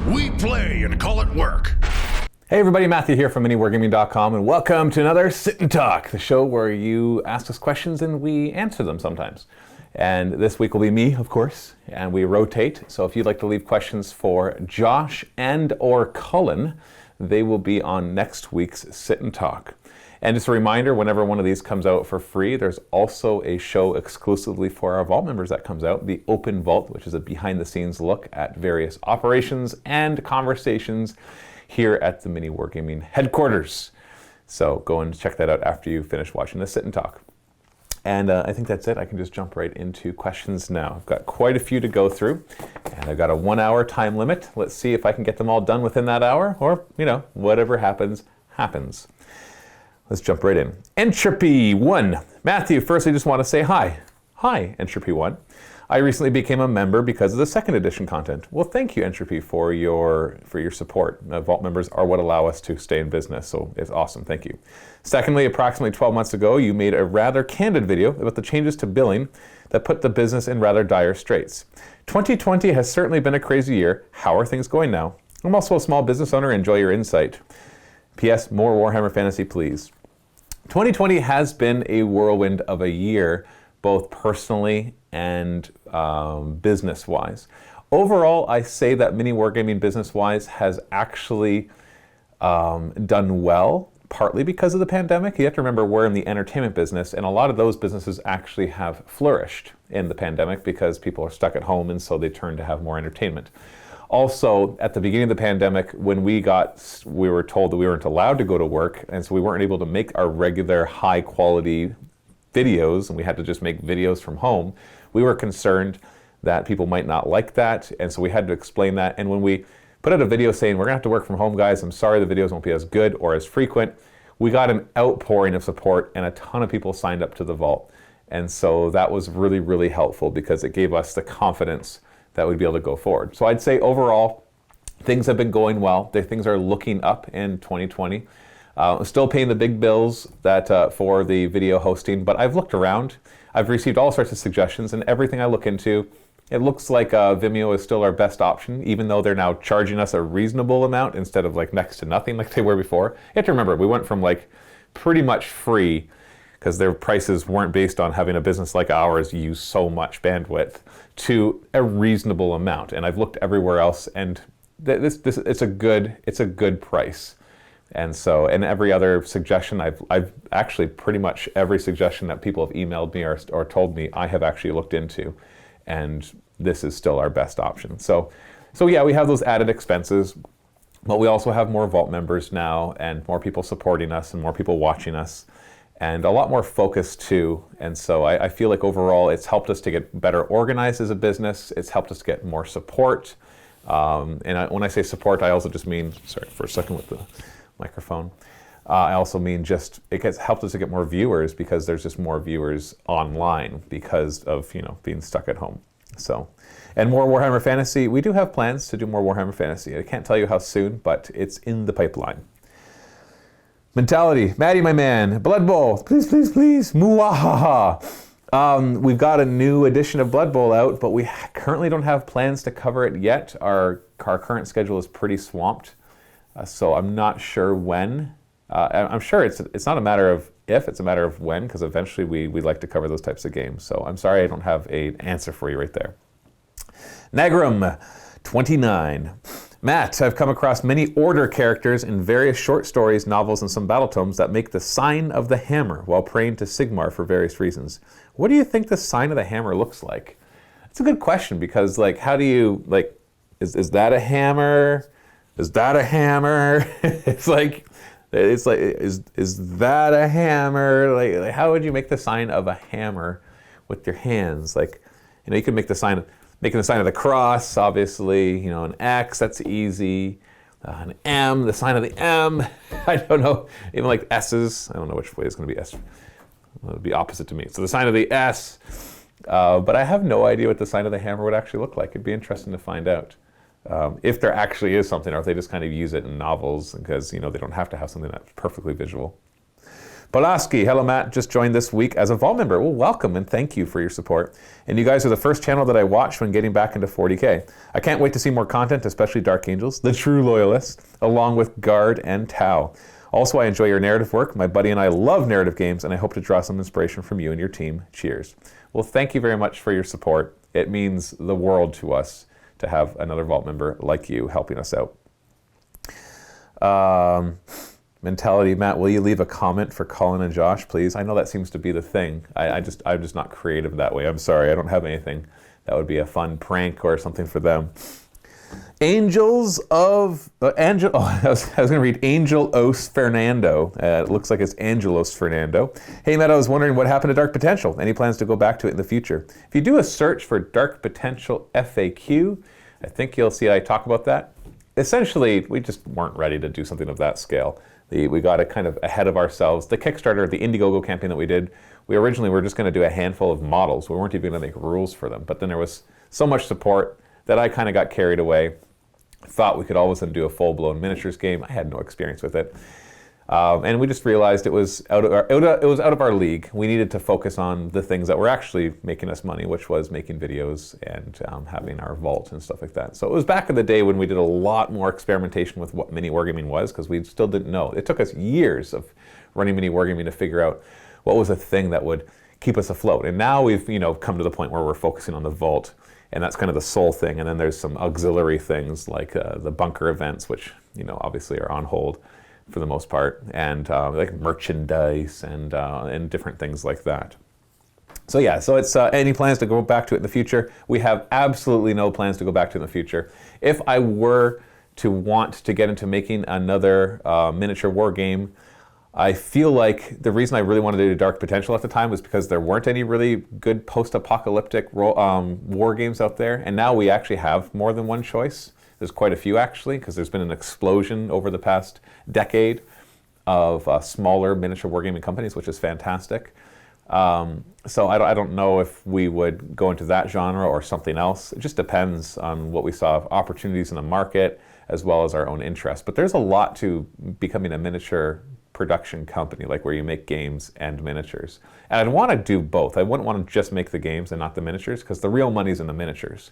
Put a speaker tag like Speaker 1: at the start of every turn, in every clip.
Speaker 1: We play and call it work.
Speaker 2: Hey everybody, Matthew here from MiniWargaming.com, and welcome to another Sit and Talk, the show where you ask us questions and we answer them sometimes. And this week will be me, of course, and we rotate. So if you'd like to leave questions for Josh and or Cullen, they will be on next week's Sit and Talk. And just a reminder, whenever one of these comes out for free, there's also a show exclusively for our Vault members that comes out, the Open Vault, which is a behind-the-scenes look at various operations and conversations here at the Mini Wargaming headquarters. So go and check that out after you finish watching the Sit and Talk. And I think that's it. I can just jump right into questions now. I've got quite a few to go through, and I've got a 1 hour time limit. Let's see if I can get them all done within that hour, or, whatever happens, happens. Let's jump right in. Entropy 1. Matthew, first I just want to say hi. Hi, Entropy 1. I recently became a member because of the second edition content. Well, thank you, Entropy, for your support. Vault members are what allow us to stay in business, so it's awesome. Thank you. Secondly, approximately 12 months ago, you made a rather candid video about the changes to billing that put the business in rather dire straits. 2020 has certainly been a crazy year. How are things going now? I'm also a small business owner. Enjoy your insight. P.S. More Warhammer Fantasy, please. 2020 has been a whirlwind of a year, both personally and business-wise. Overall, I say that Mini Wargaming business-wise has actually done well, partly because of the pandemic. You have to remember we're in the entertainment business, and a lot of those businesses actually have flourished in the pandemic because people are stuck at home, and so they turn to have more entertainment. Also, at the beginning of the pandemic, when we were told that we weren't allowed to go to work, and so we weren't able to make our regular high-quality videos, and we had to just make videos from home, we were concerned that people might not like that, and so we had to explain that. And when we put out a video saying, we're gonna have to work from home, guys, I'm sorry the videos won't be as good or as frequent, we got an outpouring of support, and a ton of people signed up to the Vault. And so that was really, really helpful because it gave us the confidence that we'd be able to go forward. So I'd say overall, things have been going well. Things are looking up in 2020. Still paying the big bills that for the video hosting, but I've looked around. I've received all sorts of suggestions, and everything I look into, it looks like Vimeo is still our best option, even though they're now charging us a reasonable amount instead of like next to nothing like they were before. You have to remember, we went from like pretty much free, because their prices weren't based on having a business like ours use so much bandwidth, to a reasonable amount. And I've looked everywhere else, and it's a good price. And so, and every other suggestion, I've actually pretty much every suggestion that people have emailed me or told me, I have actually looked into, and this is still our best option. So yeah, we have those added expenses, but we also have more Vault members now, and more people supporting us, and more people watching us, and a lot more focus too. And so I feel like overall it's helped us to get better organized as a business. It's helped us get more support. When I say support, I also just mean, sorry for a second with the microphone. I also mean just it has helped us to get more viewers because there's just more viewers online because of being stuck at home. So, and more Warhammer Fantasy. We do have plans to do more Warhammer Fantasy. I can't tell you how soon, but it's in the pipeline. Mentality, Maddie, my man. Blood Bowl, please, please, please. Muahaha. We've got a new edition of Blood Bowl out, but we currently don't have plans to cover it yet. Our current schedule is pretty swamped. So I'm not sure when. I'm sure it's not a matter of if, it's a matter of when, because eventually we'd like to cover those types of games. So I'm sorry I don't have an answer for you right there. Nagram 29. Matt, I've come across many order characters in various short stories, novels, and some battle tomes that make the sign of the hammer while praying to Sigmar for various reasons. What do you think the sign of the hammer looks like? It's a good question because, how do you, is that a hammer? Is that a hammer? Is that a hammer? How would you make the sign of a hammer with your hands? You can make the sign, making the sign of the cross, obviously, an X, that's easy. An M, the sign of the M. I don't know, even like S's. I don't know which way is going to be S. It would be opposite to me. So the sign of the S. But I have no idea what the sign of the hammer would actually look like. It'd be interesting to find out. If there actually is something, or if they just kind of use it in novels because, they don't have to have something that's perfectly visual. Pulaski, hello Matt, just joined this week as a Vault member. Well, welcome and thank you for your support. And you guys are the first channel that I watched when getting back into 40K. I can't wait to see more content, especially Dark Angels, the true loyalist, along with Guard and Tau. Also, I enjoy your narrative work. My buddy and I love narrative games, and I hope to draw some inspiration from you and your team. Cheers. Well, thank you very much for your support. It means the world to us to have another Vault member like you helping us out. Mentality, Matt, will you leave a comment for Colin and Josh, please? I know that seems to be the thing. I'm just not creative that way. I'm sorry, I don't have anything. That would be a fun prank or something for them. Angels of Angel. Oh, I was going to read Angelos Fernando. It looks like it's Angelos Fernando. Hey Matt, I was wondering what happened to Dark Potential. Any plans to go back to it in the future? If you do a search for Dark Potential FAQ, I think you'll see I talk about that. Essentially, we just weren't ready to do something of that scale. We got it kind of ahead of ourselves. The Kickstarter, the Indiegogo campaign that we did, we originally were just going to do a handful of models. We weren't even going to make rules for them. But then there was so much support that I kind of got carried away. Thought we could all of a sudden do a full-blown miniatures game. I had no experience with it. And we just realized it was out of our league. We needed to focus on the things that were actually making us money, which was making videos and having our vault and stuff like that. So it was back in the day when we did a lot more experimentation with what mini wargaming was, because we still didn't know. It took us years of running mini wargaming to figure out what was a thing that would keep us afloat. And now we've come to the point where we're focusing on the vault, and that's kind of the sole thing. And then there's some auxiliary things like the bunker events, which obviously are on hold for the most part, and like merchandise and different things like that. So yeah, so it's any plans to go back to it in the future? We have absolutely no plans to go back to it in the future. If I were to want to get into making another miniature war game, I feel like the reason I really wanted to do Dark Potential at the time was because there weren't any really good post-apocalyptic war games out there, and now we actually have more than one choice. There's quite a few actually, because there's been an explosion over the past decade of smaller miniature wargaming companies, which is fantastic. So I don't know if we would go into that genre or something else. It just depends on what we saw of opportunities in the market as well as our own interest. But there's a lot to becoming a miniature production company, like where you make games and miniatures. And I'd want to do both. I wouldn't want to just make the games and not the miniatures, because the real money's in the miniatures.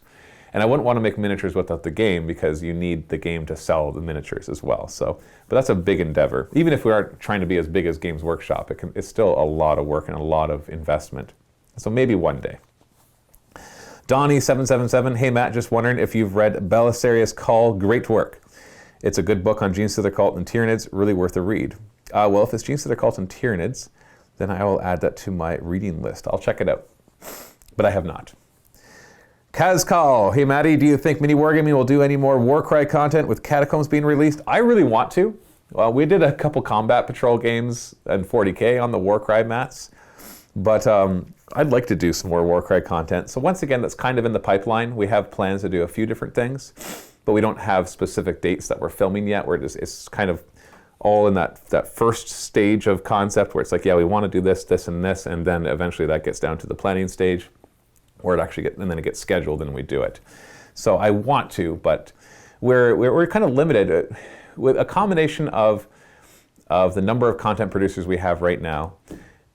Speaker 2: And I wouldn't want to make miniatures without the game, because you need the game to sell the miniatures as well. So, but that's a big endeavor. Even if we aren't trying to be as big as Games Workshop, it's still a lot of work and a lot of investment. So maybe one day. Donnie777, hey Matt, just wondering if you've read Belisarius' Call. Great work. It's a good book on Genestealer Cult and Tyranids, really worth a read. Well, if it's Genestealer Cult and Tyranids, then I will add that to my reading list. I'll check it out, but I have not. Kazkal, hey Matty, do you think Mini Wargaming will do any more Warcry content with Catacombs being released? I really want to. Well, we did a couple Combat Patrol games and 40K on the Warcry mats, but I'd like to do some more Warcry content. So once again, that's kind of in the pipeline. We have plans to do a few different things, but we don't have specific dates that we're filming yet. It's kind of all in that first stage of concept where it's like, yeah, we want to do this, this, and this, and then eventually that gets down to the planning stage, where it actually and then it gets scheduled and we do it. So I want to, but we're kind of limited with a combination of the number of content producers we have right now,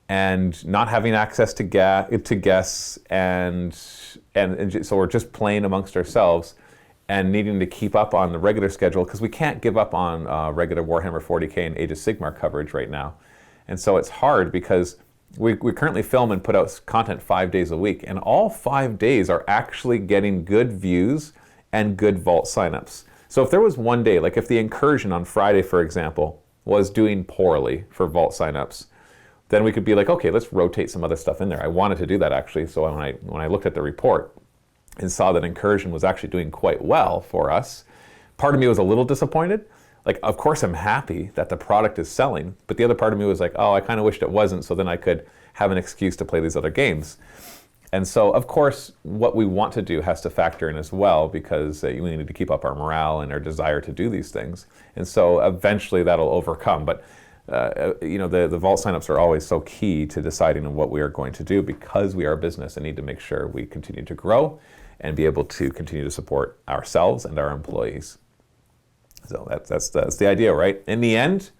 Speaker 2: and not having access to guests, and so we're just playing amongst ourselves and needing to keep up on the regular schedule, because we can't give up on regular Warhammer 40K and Age of Sigmar coverage right now. And so it's hard, because we currently film and put out content 5 days a week, and all 5 days are actually getting good views and good vault signups. So if there was one day, like if the Incursion on Friday, for example, was doing poorly for vault signups, then we could be like, okay, let's rotate some other stuff in there. I wanted to do that actually, so when I looked at the report and saw that Incursion was actually doing quite well for us, part of me was a little disappointed. Like, of course I'm happy that the product is selling, but the other part of me was like, oh, I kind of wished it wasn't, so then I could have an excuse to play these other games. And so, of course, what we want to do has to factor in as well, because we need to keep up our morale and our desire to do these things. And so eventually that'll overcome. But, the vault signups are always so key to deciding on what we are going to do, because we are a business and need to make sure we continue to grow and be able to continue to support ourselves and our employees. So that's the idea, right? In the end,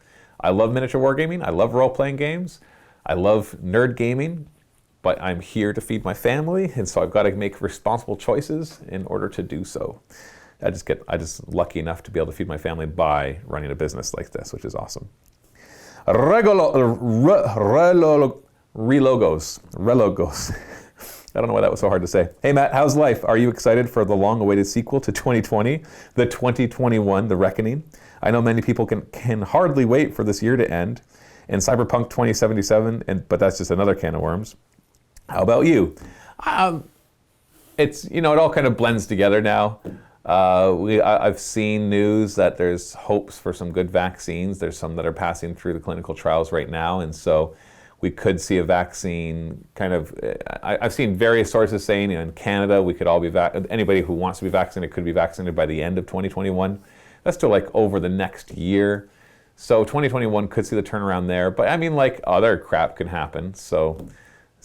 Speaker 2: I love miniature wargaming. I love role-playing games. I love nerd gaming, but I'm here to feed my family, and so I've got to make responsible choices in order to do so. I just lucky enough to be able to feed my family by running a business like this, which is awesome. Relogos. I don't know why that was so hard to say. Hey Matt, how's life? Are you excited for the long-awaited sequel to 2020, the 2021, The Reckoning? I know many people can hardly wait for this year to end, and Cyberpunk 2077, but that's just another can of worms. How about you? It's, it all kind of blends together now. I've seen news that there's hopes for some good vaccines. There's some that are passing through the clinical trials right now, and so we could see a vaccine kind of, I've seen various sources saying in Canada we could all be, anybody who wants to be vaccinated could be vaccinated by the end of 2021. That's still like over the next year. So 2021 could see the turnaround there, but I mean, like, other crap can happen. So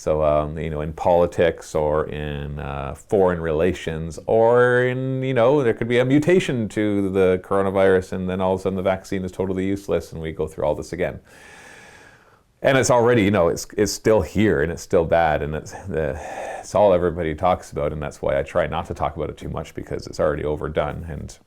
Speaker 2: in politics or in foreign relations, or in, there could be a mutation to the coronavirus, and then all of a sudden the vaccine is totally useless and we go through all this again. And it's already, it's still here, and it's still bad, and it's all everybody talks about, and that's why I try not to talk about it too much, because it's already overdone, and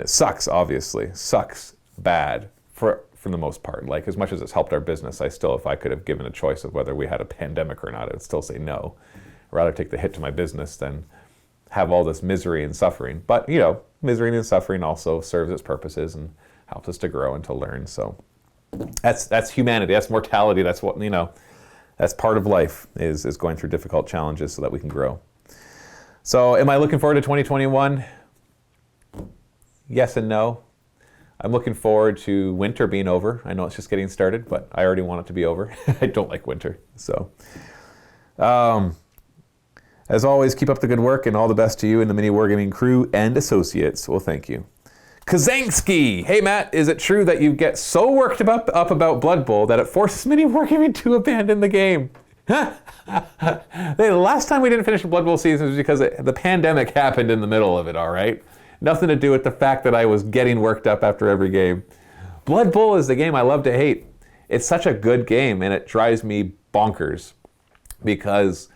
Speaker 2: it sucks, obviously. Sucks bad for the most part. Like, as much as it's helped our business, if I could have given a choice of whether we had a pandemic or not, I would still say no. I'd rather take the hit to my business than have all this misery and suffering. But, misery and suffering also serves its purposes and helps us to grow and to learn. So that's humanity, that's mortality, that's what, that's part of life, is going through difficult challenges so that we can grow. So am I looking forward to 2021? Yes and no. I'm looking forward to winter being over. I know it's just getting started, but I already want it to be over. I don't like winter. So, as always, keep up the good work, and all the best to you and the Mini Wargaming crew and associates. Well, thank you. Kazansky! Hey Matt, is it true that you get so worked up about Blood Bowl that it forces Mini Wargaming to abandon the game? The last time we didn't finish the Blood Bowl season was because the pandemic happened in the middle of it, all right? Nothing to do with the fact that I was getting worked up after every game. Blood Bowl is the game I love to hate. It's such a good game, and it drives me bonkers, because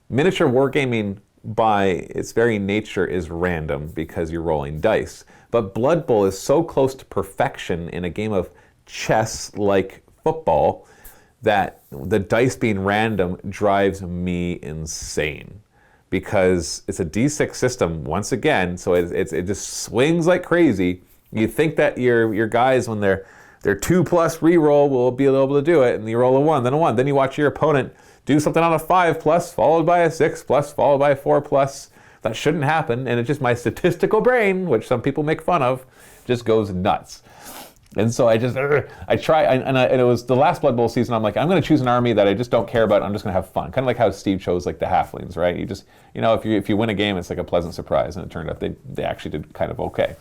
Speaker 2: miniature wargaming by its very nature is random because you're rolling dice. But Blood Bowl is so close to perfection in a game of chess like football that the dice being random drives me insane. Because it's a D6 system, once again, so it just swings like crazy. You think that your guys, when their 2+ reroll, will be able to do it, and you roll a 1, then a 1. Then you watch your opponent do something on a 5+, followed by a 6+, followed by a 4+. That shouldn't happen, and it's just my statistical brain, which some people make fun of, just goes nuts. And so I try, and it was the last Blood Bowl season. I'm like, I'm going to choose an army that I just don't care about. I'm just going to have fun. Kind of like how Steve chose like the halflings, right? You just, if you win a game, it's like a pleasant surprise. And it turned out they actually did kind of okay.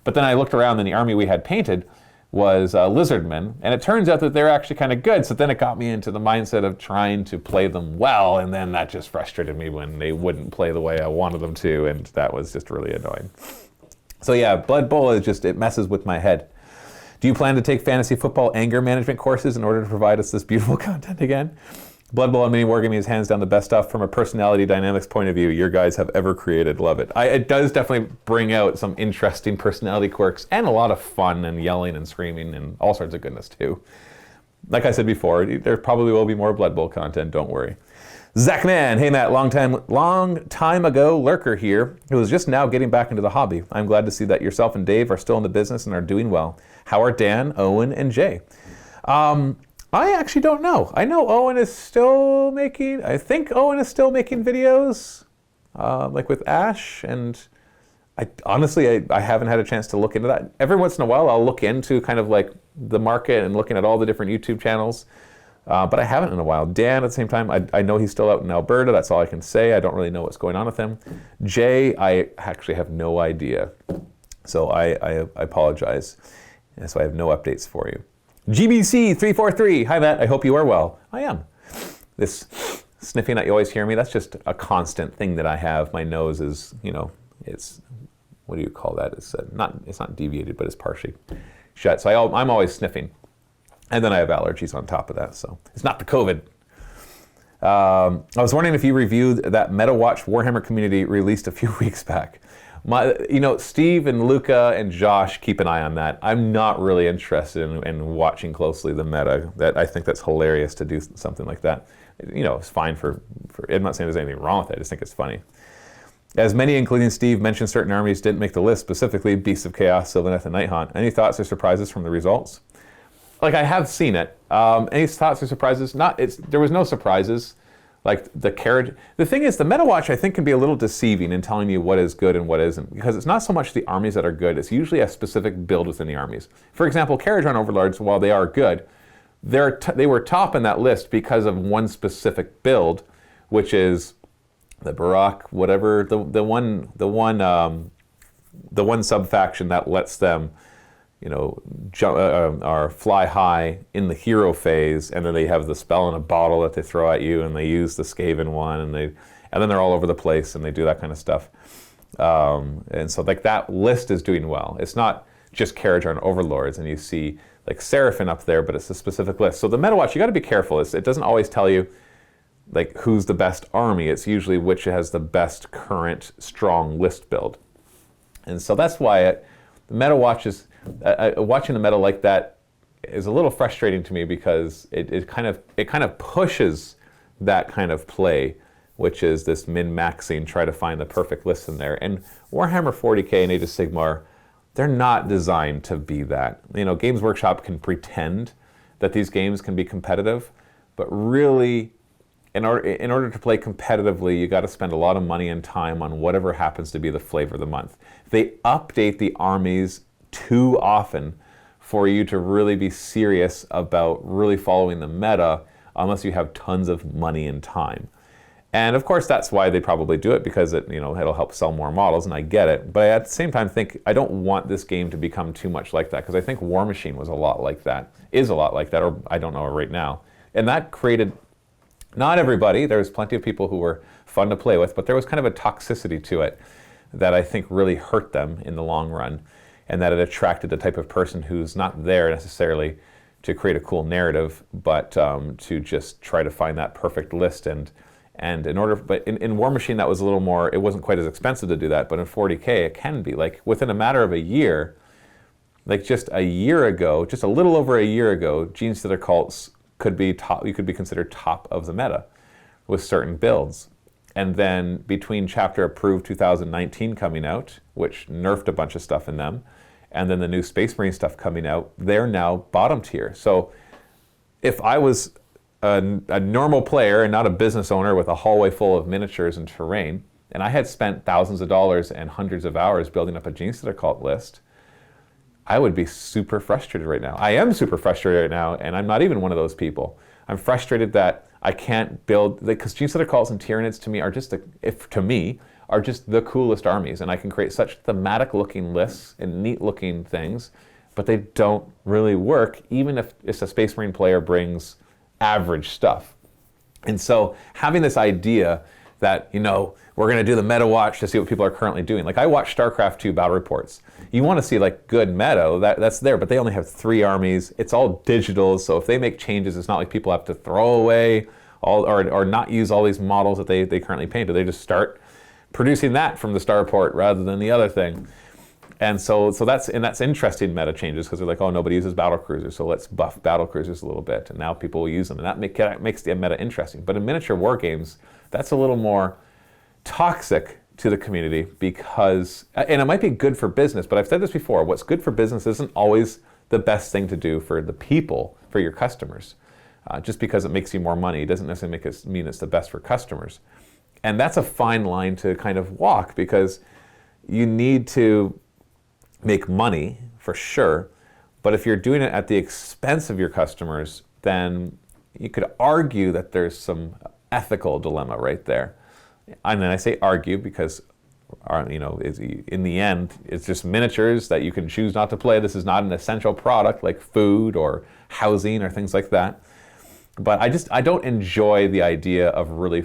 Speaker 2: But then I looked around, and the army we had painted was lizardmen, and it turns out that they're actually kind of good. So then it got me into the mindset of trying to play them well, and then that just frustrated me when they wouldn't play the way I wanted them to, and that was just really annoying. So yeah, Blood Bowl is just, it messes with my head. Do you plan to take fantasy football anger management courses in order to provide us this beautiful content again? Blood Bowl and Mini Wargaming is hands down the best stuff from a personality dynamics point of view your guys have ever created. Love it. It does definitely bring out some interesting personality quirks and a lot of fun and yelling and screaming and all sorts of goodness too. Like I said before, there probably will be more Blood Bowl content, don't worry. Zachman, hey Matt, long time ago lurker here who is just now getting back into the hobby. I'm glad to see that yourself and Dave are still in the business and are doing well. How are Dan, Owen, and Jay? I actually don't know. I know Owen is still making, I think Owen is still making videos, like with Ash, and I haven't had a chance to look into that. Every once in a while I'll look into kind of like the market and looking at all the different YouTube channels, but I haven't in a while. Dan, at the same time, I know he's still out in Alberta, that's all I can say. I don't really know what's going on with him. Jay, I actually have no idea, so I apologize. And so I have no updates for you. GBC343, hi Matt, I hope you are well. I am. This sniffing that you always hear me, that's just a constant thing that I have. My nose is, it's, what do you call that? It's not deviated, but it's partially shut. So I'm always sniffing. And then I have allergies on top of that, so it's not the COVID. I was wondering if you reviewed that MetaWatch Warhammer community released a few weeks back. Steve and Luca and Josh keep an eye on that. I'm not really interested in watching closely the meta. I think that's hilarious to do something like that. It's fine for I'm not saying there's anything wrong with it. I just think it's funny. As many, including Steve, mentioned certain armies didn't make the list, specifically Beasts of Chaos, Sylvaneth, and Nighthaunt. Any thoughts or surprises from the results? Like, I have seen it. Any thoughts or surprises? There was no surprises. Like the thing is, the MetaWatch I think can be a little deceiving in telling you what is good and what isn't, because it's not so much the armies that are good, it's usually a specific build within the armies. For example, Carriage Run Overlords, while they are good, they were top in that list because of one specific build, which is the Barak, whatever, the one sub-faction that lets them jump or fly high in the hero phase, and then they have the spell in a bottle that they throw at you, and they use the Skaven one, and then they're all over the place, and they do that kind of stuff. And so like that list is doing well. It's not just Carriage on Overlords, and you see like Seraphim up there, but it's a specific list. So the MetaWatch, you got to be careful. It doesn't always tell you like who's the best army. It's usually which has the best current strong list build. And so that's why the MetaWatch is. Watching the meta like that is a little frustrating to me, because it kind of pushes that kind of play, which is this min-maxing, try to find the perfect list in there. And Warhammer 40k and Age of Sigmar, they're not designed to be that. Games Workshop can pretend that these games can be competitive, but really, in order to play competitively, you got to spend a lot of money and time on whatever happens to be the flavor of the month. They update the armies too often for you to really be serious about really following the meta, unless you have tons of money and time. And of course that's why they probably do it, because it'll help sell more models, and I get it. But at the same time I don't want this game to become too much like that, because I think War Machine was a lot like that, or I don't know right now. And that created, not everybody, there was plenty of people who were fun to play with, but there was kind of a toxicity to it that I think really hurt them in the long run. And that it attracted the type of person who's not there necessarily to create a cool narrative, but to just try to find that perfect list. And in War Machine that was a little more, it wasn't quite as expensive to do that, but in 40k it can be. Like within a matter of a year, like just a year ago, just a little over a year ago, Genestealer cults could be top, you could be considered top of the meta with certain builds. And then between Chapter Approved 2019 coming out, which nerfed a bunch of stuff in them, and then the new Space Marine stuff coming out, they're now bottom tier. So if I was a normal player and not a business owner with a hallway full of miniatures and terrain, and I had spent thousands of dollars and hundreds of hours building up a Genestealer cult list, I would be super frustrated right now. I am super frustrated right now, and I'm not even one of those people. I'm frustrated that I can't build, because Genestealer cults and Tyranids to me are just the coolest armies, and I can create such thematic looking lists and neat looking things, but they don't really work even if a Space Marine player brings average stuff. And so having this idea that, we're going to do the meta watch to see what people are currently doing. Like I watch StarCraft 2 battle reports. You want to see like good meta, that's there, but they only have 3 armies. It's all digital, so if they make changes, it's not like people have to throw away or not use all these models that they currently painted. They just start producing that from the starport rather than the other thing. And so that's interesting meta changes, because they're like, oh, nobody uses battle cruisers, so let's buff battle cruisers a little bit, and now people will use them, and that makes the meta interesting. But in miniature war games, that's a little more toxic to the community, because, and it might be good for business, but I've said this before, what's good for business isn't always the best thing to do for the people, for your customers. Just because it makes you more money doesn't necessarily mean it's the best for customers. And that's a fine line to kind of walk, because you need to make money for sure, but if you're doing it at the expense of your customers, then you could argue that there's some ethical dilemma right there. And then I say argue because, in the end, it's just miniatures that you can choose not to play. This is not an essential product like food or housing or things like that. But I don't enjoy the idea of really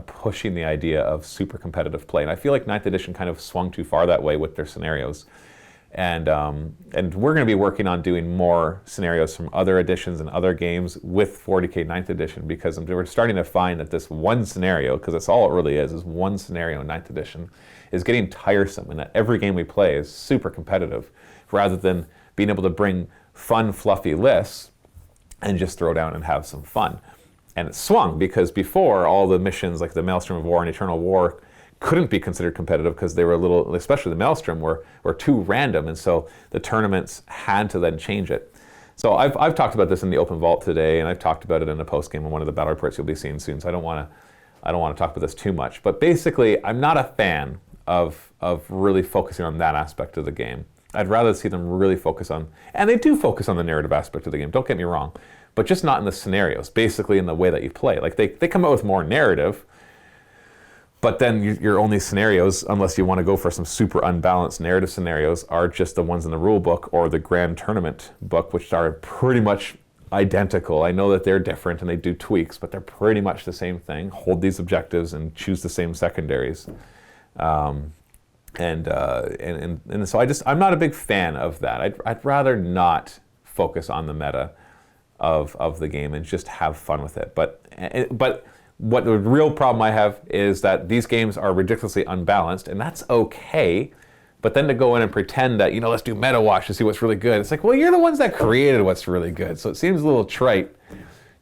Speaker 2: pushing the idea of super competitive play. And I feel like 9th edition kind of swung too far that way with their scenarios. And we're going to be working on doing more scenarios from other editions and other games with 40K 9th edition, because we're starting to find that this one scenario, because that's all it really is one scenario in 9th edition, is getting tiresome, and that every game we play is super competitive, rather than being able to bring fun, fluffy lists and just throw down and have some fun. And it swung, because before, all the missions like the Maelstrom of War and Eternal War couldn't be considered competitive because they were a little, especially the Maelstrom, were too random, and so the tournaments had to then change it. So I've talked about this in the Open Vault today, and I've talked about it in a post game on one of the battle reports you'll be seeing soon, so I don't want to talk about this too much. But basically, I'm not a fan of really focusing on that aspect of the game. I'd rather see them really focus on, and they do focus on the narrative aspect of the game, don't get me wrong, but just not in the scenarios, basically in the way that you play. Like they come out with more narrative, but then your only scenarios, unless you want to go for some super unbalanced narrative scenarios, are just the ones in the rule book or the Grand Tournament book, which are pretty much identical. I know that they're different and they do tweaks, but they're pretty much the same thing. Hold these objectives and choose the same secondaries. And so I'm not a big fan of that. I'd rather not focus on the meta of the game and just have fun with it. But what the real problem I have is that these games are ridiculously unbalanced, and that's okay. But then to go in and pretend that, let's do meta watch to see what's really good. It's like, well, you're the ones that created what's really good. So it seems a little trite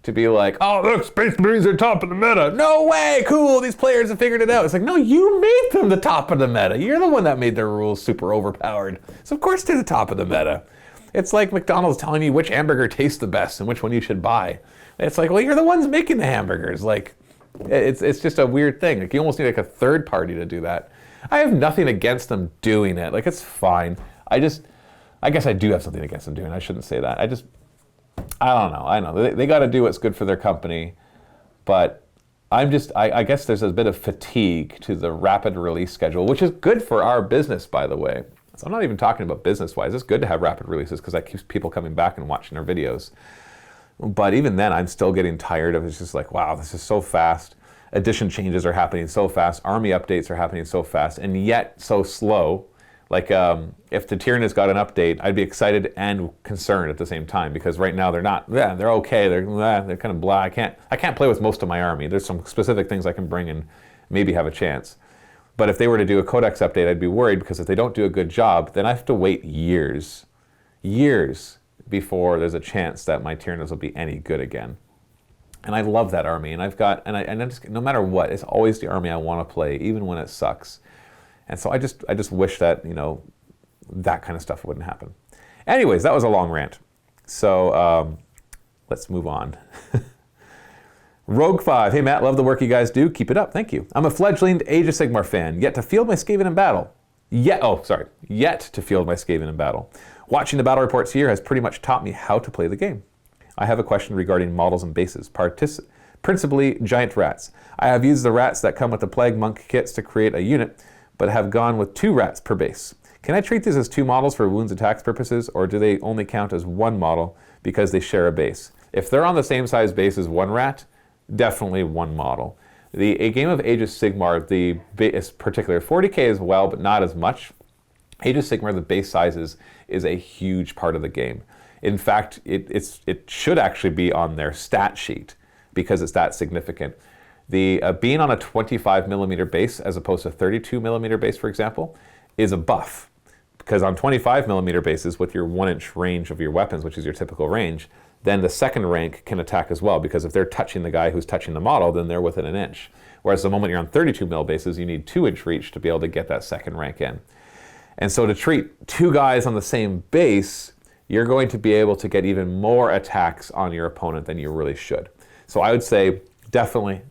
Speaker 2: to be like, oh, look, Space Marines are top of the meta. No way, cool, these players have figured it out. It's like, no, you made them the top of the meta. You're the one that made their rules super overpowered. So of course they're the top of the meta. It's like McDonald's telling you which hamburger tastes the best and which one you should buy. It's like, well, you're the ones making the hamburgers. Like, it's just a weird thing. Like, you almost need like a third party to do that. I have nothing against them doing it. Like, it's fine. I guess I do have something against them doing it. I shouldn't say that. I don't know. I know they got to do what's good for their company, but I guess there's a bit of fatigue to the rapid release schedule, which is good for our business, by the way. So I'm not even talking about business-wise. It's good to have rapid releases because that keeps people coming back and watching our videos. But even then, I'm still getting tired of it. It's just like, wow, this is so fast. Edition changes are happening so fast. Army updates are happening so fast, and yet so slow. Like, if the Tyranid's got an update, I'd be excited and concerned at the same time, because right now they're not. Yeah, they're okay. They're kind of blah. I can't play with most of my army. There's some specific things I can bring and maybe have a chance. But if they were to do a codex update, I'd be worried, because if they don't do a good job, then I have to wait years before there's a chance that my Tyranids will be any good again. And I love that army, and I just, no matter what, it's always the army I want to play, even when it sucks. And so I just wish that, that kind of stuff wouldn't happen. Anyways, that was a long rant. So let's move on. Rogue 5, hey Matt, love the work you guys do. Keep it up, thank you. I'm a fledgling Age of Sigmar fan, yet to field my Skaven in battle. Yet to field my Skaven in battle. Watching the battle reports here has pretty much taught me how to play the game. I have a question regarding models and bases, principally giant rats. I have used the rats that come with the Plague Monk kits to create a unit, but have gone with 2 rats per base. Can I treat these as 2 models for wounds attacks purposes, or do they only count as 1 model because they share a base? If they're on the same size base as 1 rat, definitely 1 model. A game of Age of Sigmar, the base, particular 40K as well, but not as much. Age of Sigmar, the base sizes is a huge part of the game. In fact, it should actually be on their stat sheet because it's that significant. The being on a 25 millimeter base as opposed to 32 millimeter base, for example, is a buff. Because on 25 millimeter bases with your 1-inch range of your weapons, which is your typical range, then the second rank can attack as well, because if they're touching the guy who's touching the model, then they're within an inch. Whereas the moment you're on 32 mil bases, you need 2-inch reach to be able to get that second rank in. And so to treat 2 guys on the same base, you're going to be able to get even more attacks on your opponent than you really should. So I would say definitely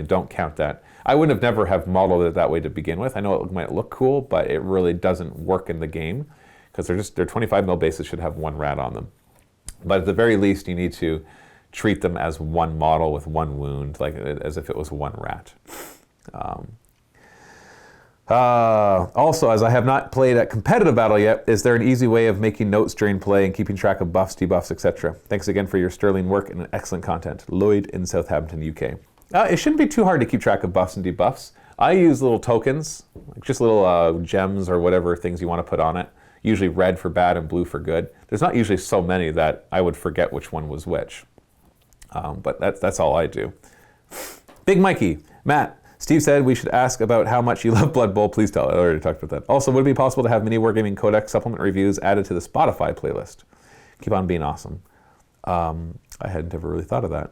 Speaker 2: don't count that. I wouldn't have never have modeled it that way to begin with. I know it might look cool, but it really doesn't work in the game, because their 25 mil bases should have 1 rat on them. But at the very least, you need to treat them as 1 model with 1 wound, like as if it was 1 rat. Also, as I have not played a competitive battle yet, is there an easy way of making notes during play and keeping track of buffs, debuffs, etc.? Thanks again for your sterling work and excellent content. Lloyd in Southampton, UK. It shouldn't be too hard to keep track of buffs and debuffs. I use little tokens, just little gems or whatever things you want to put on it. usually red for bad and blue for good. There's not usually so many that I would forget which one was which. But that's all I do. Big Mikey, Matt, Steve said we should ask about how much you love Blood Bowl. Please tell. I already talked about that. Also, would it be possible to have mini Wargaming Codex supplement reviews added to the Spotify playlist? Keep on being awesome. I hadn't ever really thought of that.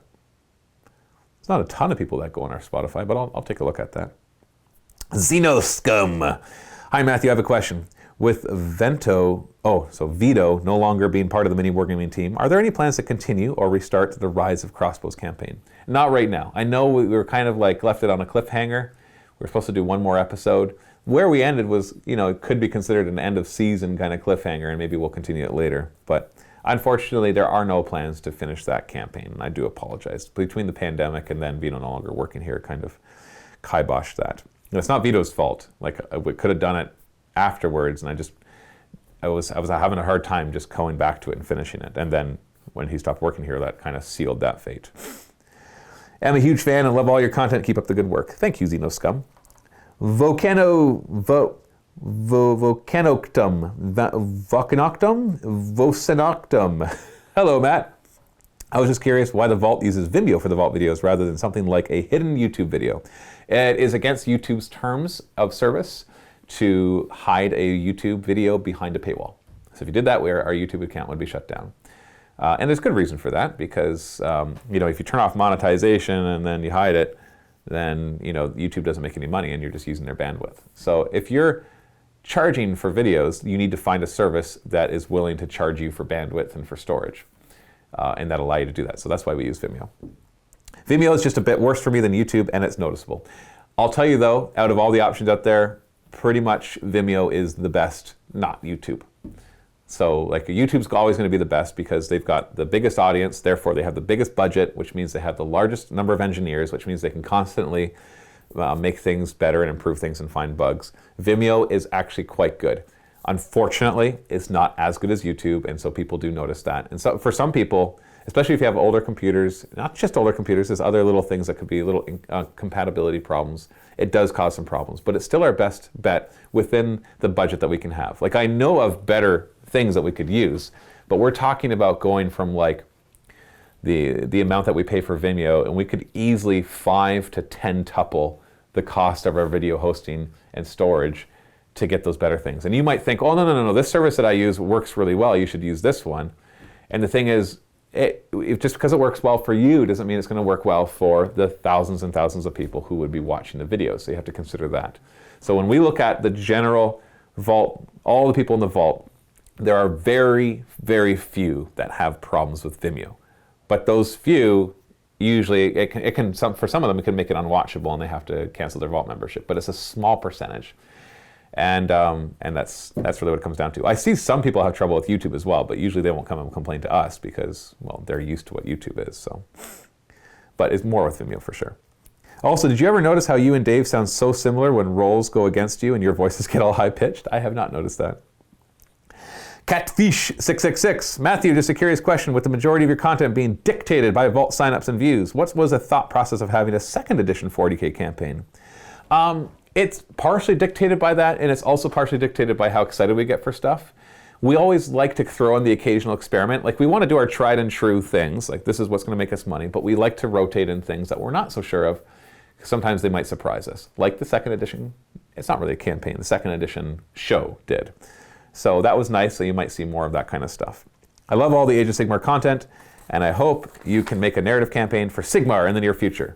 Speaker 2: There's not a ton of people that go on our Spotify, but I'll take a look at that. Xenoscum. Hi, Matthew. I have a question. With Vito no longer being part of the mini Wargaming team, are there any plans to continue or restart the Rise of Crossbows campaign? Not right now. I know we were kind of like left it on a cliffhanger. We were supposed to do one more episode. Where we ended was, it could be considered an end of season kind of cliffhanger, and maybe we'll continue it later. But unfortunately, there are no plans to finish that campaign, and I do apologize. Between the pandemic and then Vito no longer working here, kind of kiboshed that. And it's not Vito's fault. Like, we could have done it afterwards, and I was having a hard time just going back to it and finishing it. And then when he stopped working here, that kind of sealed that fate. I'm a huge fan and love all your content. Keep up the good work. Thank you, Xenoscum. Vocanoctum. Hello, Matt. I was just curious why the Vault uses Vimeo for the Vault videos rather than something like a hidden YouTube video. It is against YouTube's terms of service to hide a YouTube video behind a paywall. So if you did that, our YouTube account would be shut down. And there's good reason for that, because if you turn off monetization and then you hide it, then YouTube doesn't make any money and you're just using their bandwidth. So if you're charging for videos, you need to find a service that is willing to charge you for bandwidth and for storage, and that'll allow you to do that. So that's why we use Vimeo. Vimeo is just a bit worse for me than YouTube, and it's noticeable. I'll tell you though, out of all the options out there, pretty much Vimeo is the best, not YouTube. So like YouTube's always going to be the best because they've got the biggest audience, therefore they have the biggest budget, which means they have the largest number of engineers, which means they can constantly make things better and improve things and find bugs. Vimeo is actually quite good. Unfortunately, it's not as good as YouTube, and so people do notice that. And so for some people, especially if you have older computers, not just older computers, there's other little things that could be little compatibility problems. It does cause some problems, but it's still our best bet within the budget that we can have. Like, I know of better things that we could use, but we're talking about going from like the amount that we pay for Vimeo, and we could easily 5 to 10 tuple the cost of our video hosting and storage to get those better things. And you might think, oh, no, this service that I use works really well, you should use this one. And the thing is, just because it works well for you doesn't mean it's going to work well for the thousands and thousands of people who would be watching the videos. So you have to consider that. So when we look at the general Vault, all the people in the Vault, there are very, very few that have problems with Vimeo. But those few, usually, for some of them, it can make it unwatchable and they have to cancel their Vault membership. But it's a small percentage. And that's really what it comes down to. I see some people have trouble with YouTube as well, but usually they won't come and complain to us because, well, they're used to what YouTube is. So, but it's more with Vimeo for sure. Also, did you ever notice how you and Dave sound so similar when roles go against you and your voices get all high-pitched? I have not noticed that. Catfish666. Matthew, just a curious question. With the majority of your content being dictated by Vault signups and views, what was the thought process of having a second edition 40K campaign? It's partially dictated by that, and it's also partially dictated by how excited we get for stuff. We always like to throw in the occasional experiment. Like, we want to do our tried and true things, like this is what's going to make us money, but we like to rotate in things that we're not so sure of. Sometimes they might surprise us. Like the second edition, it's not really a campaign, the second edition show did. So that was nice, so you might see more of that kind of stuff. I love all the Age of Sigmar content, and I hope you can make a narrative campaign for Sigmar in the near future.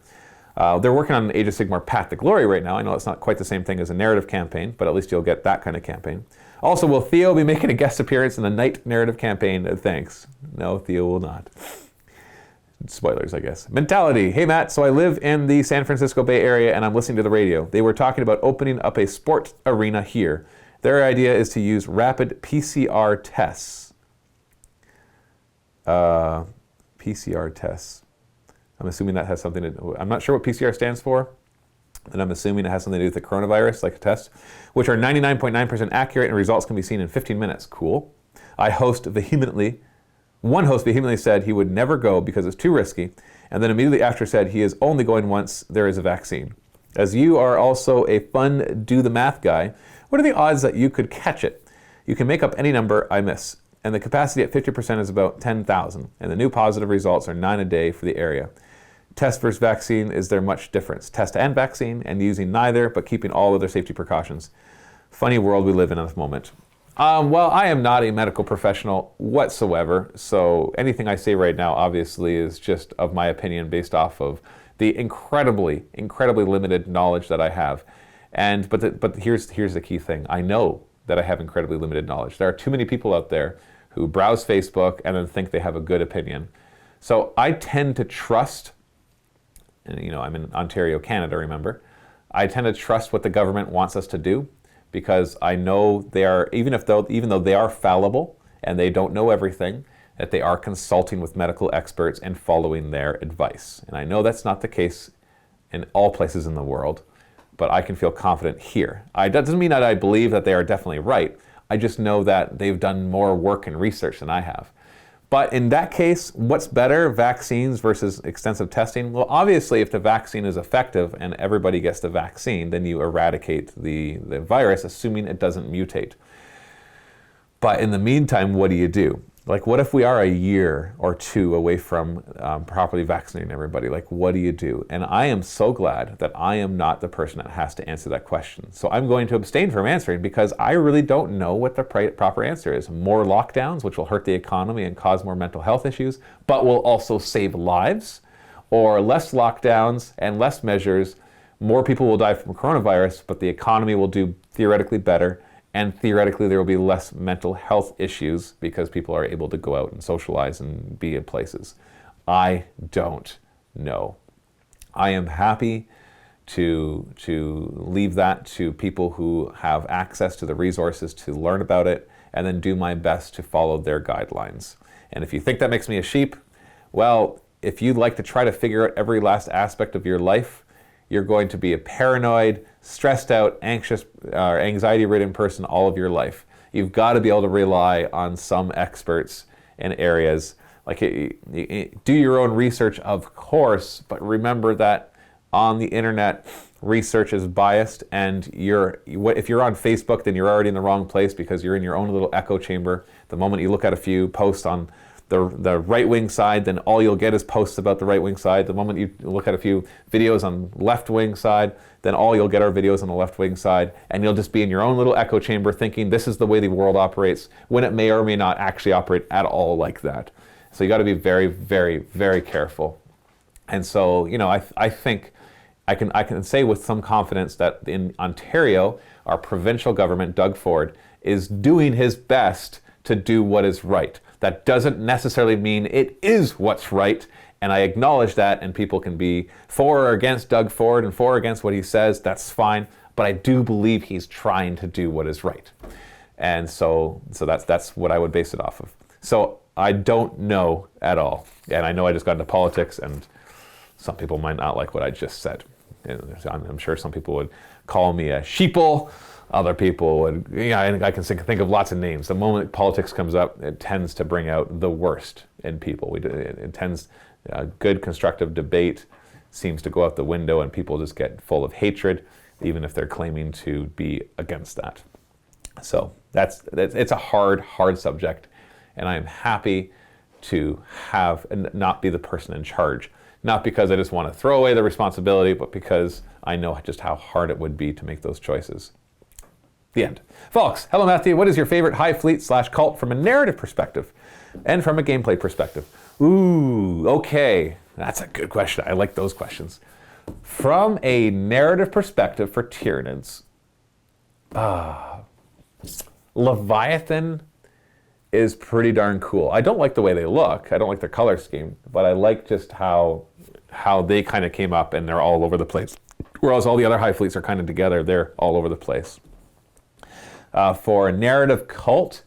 Speaker 2: They're working on Age of Sigmar Path to Glory right now. I know it's not quite the same thing as a narrative campaign, but at least you'll get that kind of campaign. Also, will Theo be making a guest appearance in the Night narrative campaign? Thanks. No, Theo will not. Spoilers, I guess. Mentality. Hey, Matt, so I live in the San Francisco Bay Area, and I'm listening to the radio. They were talking about opening up a sport arena here. Their idea is to use rapid PCR tests. PCR tests. I'm assuming that has something to, I'm not sure what PCR stands for, and I'm assuming it has something to do with the coronavirus, like a test, which are 99.9% accurate and results can be seen in 15 minutes. Cool. One host vehemently said he would never go because it's too risky, and then immediately after said he is only going once there is a vaccine. As you are also a fun do the math guy, what are the odds that you could catch it?
Speaker 3: You can make up any number I miss. And the capacity at 50% is about 10,000. And the new positive results are 9 a day for the area. Test versus vaccine, is there much difference? Test and vaccine, and using neither, but keeping all other safety precautions. Funny world we live in at the moment. Well, I am not a medical professional whatsoever, so anything I say right now obviously is just of my opinion based off of the incredibly limited knowledge that I have. But here's the key thing. I know that I have incredibly limited knowledge. There are too many people out there who browse Facebook and then think they have a good opinion. So I tend to trust, and I'm in Ontario, Canada, remember. I tend to trust what the government wants us to do, because I know they are, even though they are fallible and they don't know everything, that they are consulting with medical experts and following their advice. And I know that's not the case in all places in the world, but I can feel confident here. That doesn't mean that I believe that they are definitely right. I just know that they've done more work and research than I have. But in that case, what's better, vaccines versus extensive testing? Well, obviously, if the vaccine is effective and everybody gets the vaccine, then you eradicate the virus, assuming it doesn't mutate. But in the meantime, what do you do? Like, what if we are a year or two away from properly vaccinating everybody? Like, what do you do? And I am so glad that I am not the person that has to answer that question. So I'm going to abstain from answering, because I really don't know what the proper answer is. More lockdowns, which will hurt the economy and cause more mental health issues, but will also save lives, or less lockdowns and less measures. More people will die from coronavirus, but the economy will do theoretically better. And theoretically, there will be less mental health issues because people are able to go out and socialize and be in places. I don't know. I am happy to leave that to people who have access to the resources to learn about it, and then do my best to follow their guidelines. And if you think that makes me a sheep, well, if you'd like to try to figure out every last aspect of your life, you're going to be a paranoid, stressed out, anxious, or anxiety-ridden person all of your life. You've got to be able to rely on some experts in areas. Like, do your own research, of course, but remember that on the internet, research is biased, and if you're on Facebook, then you're already in the wrong place, because you're in your own little echo chamber. The moment you look at a few posts on the right-wing side, then all you'll get is posts about the right-wing side. The moment you look at a few videos on left-wing side, then all you'll get are videos on the left-wing side, and you'll just be in your own little echo chamber thinking this is the way the world operates, when it may or may not actually operate at all like that. So you got to be very, very, very careful. And so, I think I can say with some confidence that in Ontario, our provincial government, Doug Ford, is doing his best to do what is right. That doesn't necessarily mean it is what's right, and I acknowledge that, and people can be for or against Doug Ford and for or against what he says, that's fine, but I do believe he's trying to do what is right. And so that's what I would base it off of. So I don't know at all, and I know I just got into politics, and some people might not like what I just said. And I'm sure some people would call me a sheeple. Other people would, I can think of lots of names. The moment politics comes up, it tends to bring out the worst in people. It tends, good constructive debate seems to go out the window, and people just get full of hatred, even if they're claiming to be against that. So it's a hard subject, and I'm happy to have and not be the person in charge. Not because I just want to throw away the responsibility, but because I know just how hard it would be to make those choices. The end. Folks, hello Matthew. What is your favorite Hive Fleet / cult from a narrative perspective and from a gameplay perspective? Ooh, okay. That's a good question. I like those questions. From a narrative perspective for Tyranids, Leviathan is pretty darn cool. I don't like the way they look. I don't like their color scheme, but I like just how they kind of came up, and they're all over the place. Whereas all the other Hive Fleets are kind of together, they're all over the place. For a narrative cult,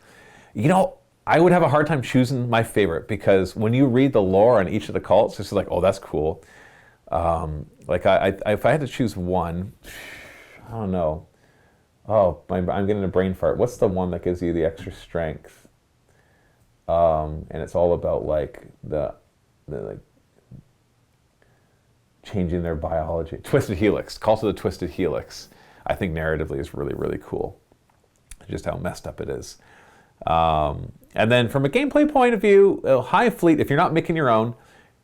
Speaker 3: I would have a hard time choosing my favorite, because when you read the lore on each of the cults, it's like, oh, that's cool. If I had to choose one, I don't know. Oh, I'm getting a brain fart. What's the one that gives you the extra strength? And it's all about the changing their biology. Twisted Helix. Cult of the Twisted Helix. I think narratively is really, really cool. just how messed up it is. And then from a gameplay point of view, Hive Fleet, if you're not making your own,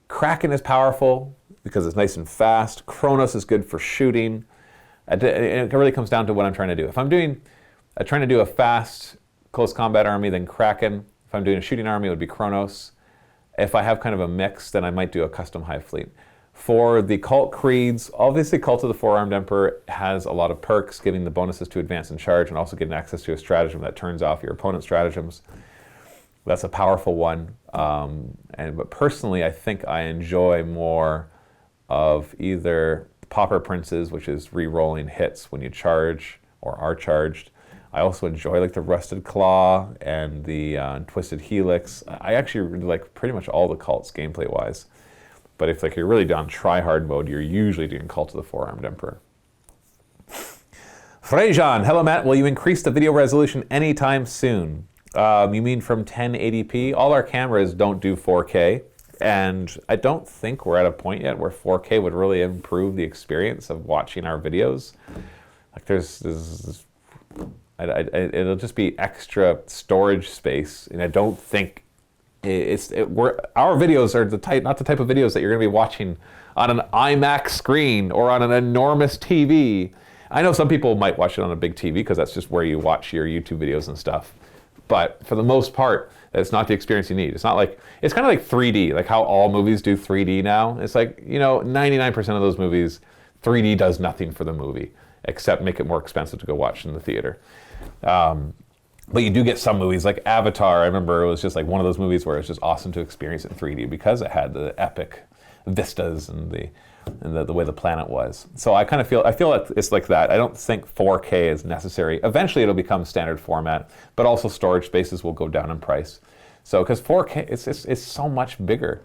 Speaker 3: Kraken is powerful because it's nice and fast. Kronos is good for shooting. It really comes down to what I'm trying to do. If I'm trying to do a fast, close combat army, then Kraken. If I'm doing a shooting army, it would be Kronos. If I have kind of a mix, then I might do a custom Hive Fleet. For the cult creeds, obviously Cult of the Four-Armed Emperor has a lot of perks, giving the bonuses to advance and charge, and also getting access to a stratagem that turns off your opponent's stratagems. That's a powerful one. But personally, I think I enjoy more of either Pauper Princes, which is re-rolling hits when you charge or are charged. I also enjoy like the Rusted Claw and the Twisted Helix. I actually really like pretty much all the cults gameplay-wise. But if like you're really down try-hard mode, you're usually doing Cult of the Four-Armed Emperor. Frejan, hello Matt, will you increase the video resolution anytime soon? You mean from 1080p? All our cameras don't do 4K, and I don't think we're at a point yet where 4K would really improve the experience of watching our videos. Like it'll just be extra storage space, and I don't think our videos are not the type of videos that you're going to be watching on an IMAX screen or on an enormous TV. I know some people might watch it on a big TV because that's just where you watch your YouTube videos and stuff. But for the most part, it's not the experience you need. It's kind of like 3D, like how all movies do 3D now. It's like, 99% of those movies, 3D does nothing for the movie except make it more expensive to go watch in the theater. But you do get some movies like Avatar. I remember it was just like one of those movies where it's just awesome to experience it in 3D because it had the epic vistas and the way the planet was. So I feel like it's like that. I don't think 4K is necessary. Eventually it'll become standard format, but also storage spaces will go down in price. So because 4K, it's so much bigger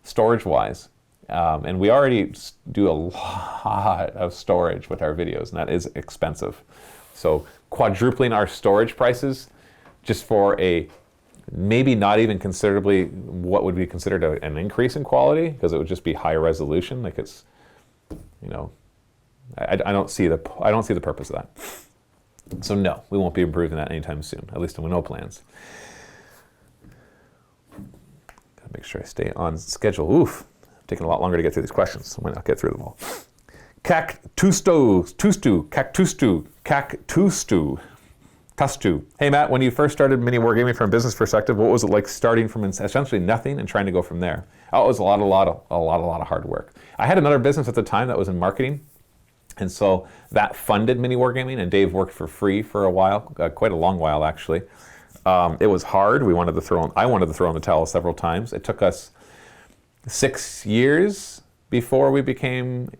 Speaker 3: storage-wise. And we already do a lot of storage with our videos, and that is expensive. So quadrupling our storage prices just for a maybe not even considerably what would be considered an increase in quality, because it would just be higher resolution. Like it's, I don't see the purpose of that. So no, we won't be improving that anytime soon. At least with no plans. Gotta make sure I stay on schedule. Oof, taking a lot longer to get through these questions. I might not get through them all. Cactustu. Hey Matt, when you first started mini wargaming from a business perspective, what was it like starting from essentially nothing and trying to go from there? Oh, it was a lot of hard work. I had another business at the time that was in marketing, and so that funded mini wargaming, and Dave worked for free for a while, quite a long while actually. It was hard. I wanted to throw in the towel several times. It took us 6 years before we went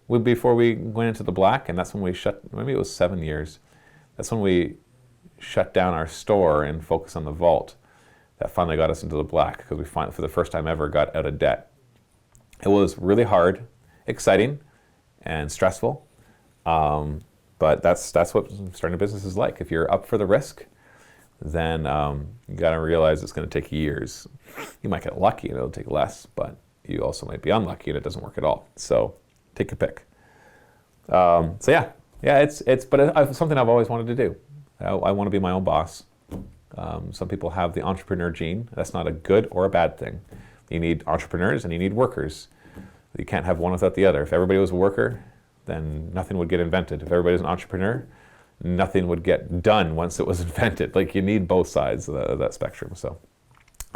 Speaker 3: into the black, and that's when we maybe it was 7 years. That's when we shut down our store and focused on the vault. That finally got us into the black, because we finally, for the first time ever, got out of debt. It was really hard, exciting, and stressful, but that's what starting a business is like. If you're up for the risk, then you got to realize it's going to take years. You might get lucky and it'll take less, but you also might be unlucky and it doesn't work at all. So take your pick. It's something I've always wanted to do. I want to be my own boss. Some people have the entrepreneur gene. That's not a good or a bad thing. You need entrepreneurs and you need workers. You can't have one without the other. If everybody was a worker, then nothing would get invented. If everybody was an entrepreneur, nothing would get done once it was invented. Like, you need both sides of that spectrum. So,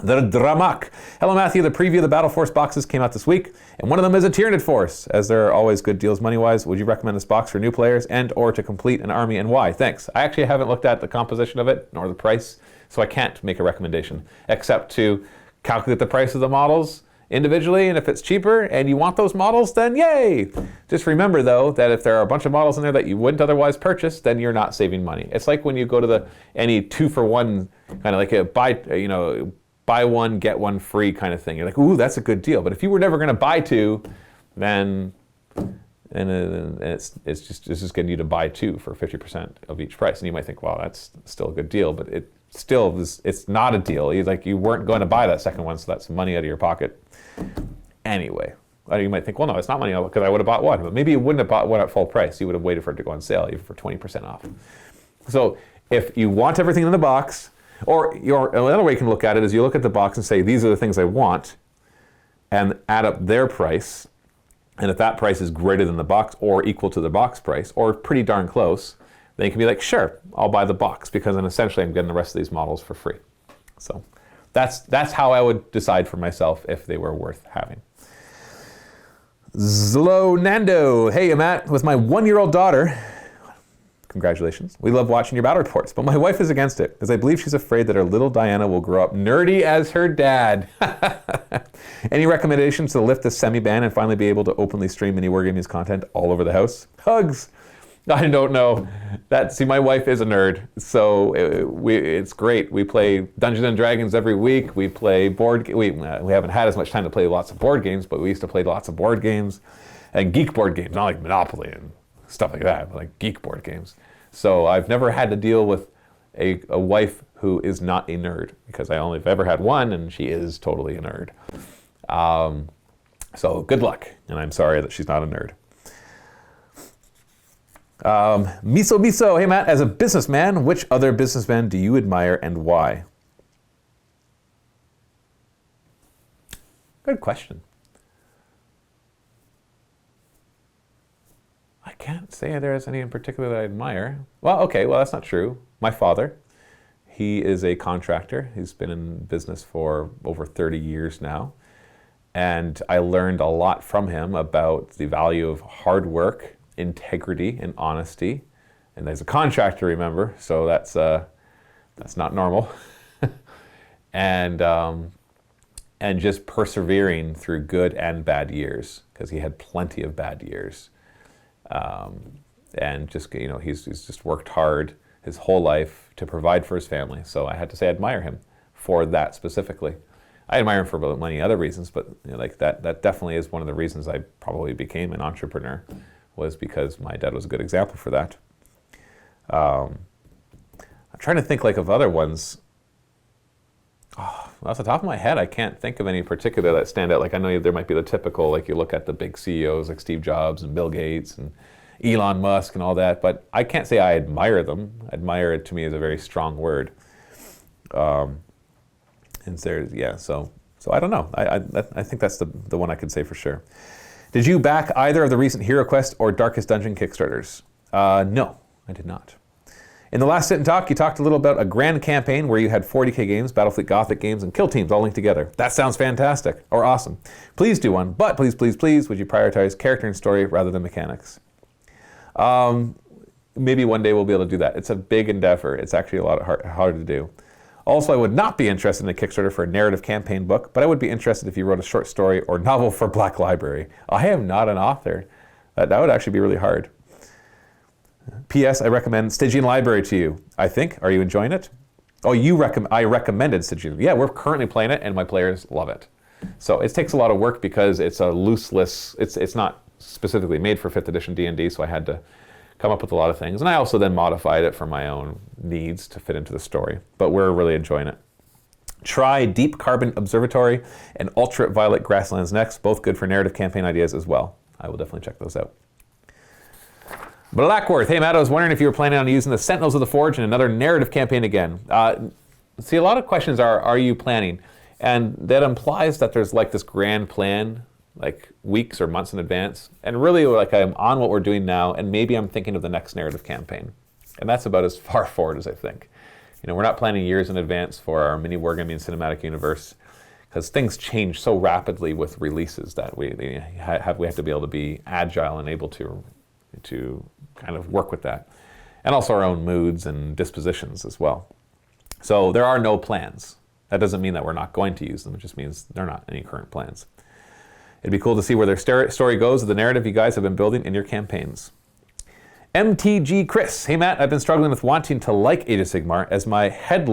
Speaker 3: the Dramak. Hello Matthew, the preview of the Battle Force boxes came out this week, and one of them is a Tyranid Force. As there are always good deals money-wise, would you recommend this box for new players and or to complete an army, and why? Thanks. I actually haven't looked at the composition of it, nor the price, so I can't make a recommendation, except to calculate the price of the models individually, and if it's cheaper and you want those models, then yay! Just remember though that if there are a bunch of models in there that you wouldn't otherwise purchase, then you're not saving money. It's like when you go to any 2-for-1 kind of like a buy one, get one free kind of thing. You're like, ooh, that's a good deal. But if you were never going to buy two, then it's just getting you to buy two for 50% of each price. And you might think, wow, that's still a good deal. But it's not a deal. You weren't going to buy that second one, so that's money out of your pocket. Anyway, you might think, well, no, it's not money because I would have bought one. But maybe you wouldn't have bought one at full price. You would have waited for it to go on sale, even for 20% off. So if you want everything in the box, or another way you can look at it is you look at the box and say, these are the things I want, and add up their price. And if that price is greater than the box or equal to the box price or pretty darn close, then you can be like, sure, I'll buy the box because then essentially I'm getting the rest of these models for free. So that's how I would decide for myself if they were worth having. Zlo Nando, hey Matt, with my 1-year-old daughter, congratulations, we love watching your battle reports, but my wife is against it, as I believe she's afraid that her little Diana will grow up nerdy as her dad. Any recommendations to lift this semi-ban and finally be able to openly stream mini Wargaming's content all over the house? Hugs! I don't know. See, my wife is a nerd, so it's great. We play Dungeons and Dragons every week. We play we haven't had as much time to play lots of board games, but we used to play lots of board games and geek board games, not like Monopoly and stuff like that, but like geek board games. So I've never had to deal with a wife who is not a nerd, because I only have ever had one, and she is totally a nerd. So good luck, and I'm sorry that she's not a nerd. Miso, hey Matt, as a businessman, which other businessmen do you admire and why? Good question. I can't say there's any in particular that I admire. Well, okay, well that's not true. My father, he is a contractor. He's been in business for over 30 years now. And I learned a lot from him about the value of hard work, integrity, and honesty. And there's a contractor, remember, so that's not normal. and just persevering through good and bad years, because he had plenty of bad years. And just, he's just worked hard his whole life to provide for his family. So I had to say I admire him for that specifically. I admire him for many other reasons, but that definitely is one of the reasons I probably became an entrepreneur, was because my dad was a good example for that. I'm trying to think of other ones. Oh, off the top of my head, I can't think of any particular that stand out. I know there might be the typical, you look at the big CEOs like Steve Jobs and Bill Gates and Elon Musk and all that, but I can't say I admire them. Admire, it to me, is a very strong word. And so I don't know. I think that's the one I could say for sure. Did you back either of the recent Hero Quest or Darkest Dungeon Kickstarters? No, I did not. In the last Sit and Talk, you talked a little about a grand campaign where you had 40k games, Battlefleet Gothic games, and Kill Teams all linked together. That sounds fantastic, or awesome. Please do one, but please, would you prioritize character and story rather than mechanics? Maybe one day we'll be able to do that. It's a big endeavor. It's actually a lot hard to do. Also, I would not be interested in a Kickstarter for a narrative campaign book, but I would be interested if you wrote a short story or novel for Black Library. I am not an author. That would actually be really hard. P.S. I recommend Stygian Library to you. I think. Are you enjoying it? Oh, I recommended Stygian. Yeah, we're currently playing it, and my players love it. So it takes a lot of work because it's a it's not specifically made for 5th edition D&D, so I had to come up with a lot of things. And I also then modified it for my own needs to fit into the story. But we're really enjoying it. Try Deep Carbon Observatory and Ultraviolet Grasslands next. Both good for narrative campaign ideas as well. I will definitely check those out. Blackworth, hey Matt, I was wondering if you were planning on using the Sentinels of the Forge in another narrative campaign again. See, a lot of questions are you planning? And that implies that there's this grand plan, weeks or months in advance. And really, I'm on what we're doing now, and maybe I'm thinking of the next narrative campaign. And that's about as far forward as I think. We're not planning years in advance for our mini Wargaming cinematic universe, because things change so rapidly with releases that we have to be able to be agile and able to kind of work with that. And also our own moods and dispositions as well. So there are no plans. That doesn't mean that we're not going to use them. It just means there are not any current plans. It'd be cool to see where their story goes with the narrative you guys have been building in your campaigns. MTG Chris, hey Matt, I've been struggling with wanting to like Age of Sigmar as my head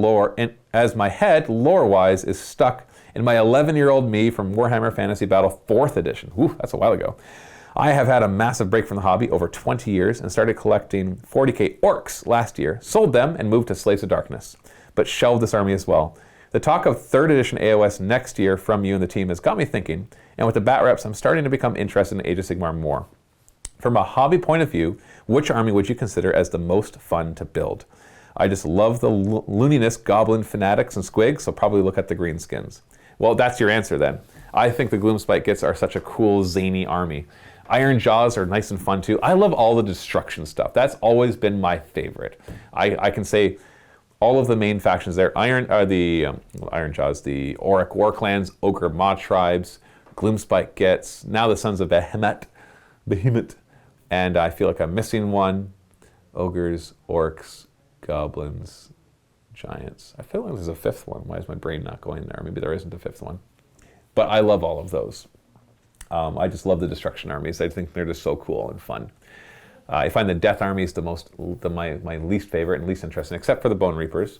Speaker 3: lore-wise is stuck in my 11-year-old me from Warhammer Fantasy Battle 4th edition. Ooh, that's a while ago. I have had a massive break from the hobby over 20 years and started collecting 40k orcs last year, sold them and moved to Slaves of Darkness, but shelved this army as well. The talk of 3rd edition AOS next year from you and the team has got me thinking, and with the bat reps, I'm starting to become interested in Age of Sigmar more. From a hobby point of view, which army would you consider as the most fun to build? I just love the looniness goblin fanatics and squigs, so probably look at the greenskins. Well, that's your answer then. I think the Gloomspite Gits are such a cool, zany army. Iron Jaws are nice and fun too. I love all the destruction stuff. That's always been my favorite. I can say all of the main factions there, Iron Jaws, the Auric War Clans, Ogre Maw Tribes, Gloomspite Gits, now the Sons of Behemoth, and I feel like I'm missing one. Ogres, Orcs, Goblins, Giants. I feel like there's a fifth one. Why is my brain not going there? Maybe there isn't a fifth one. But I love all of those. I just love the destruction armies. I think they're just so cool and fun. I find the Death armies my least favorite and least interesting, except for the Bone Reapers,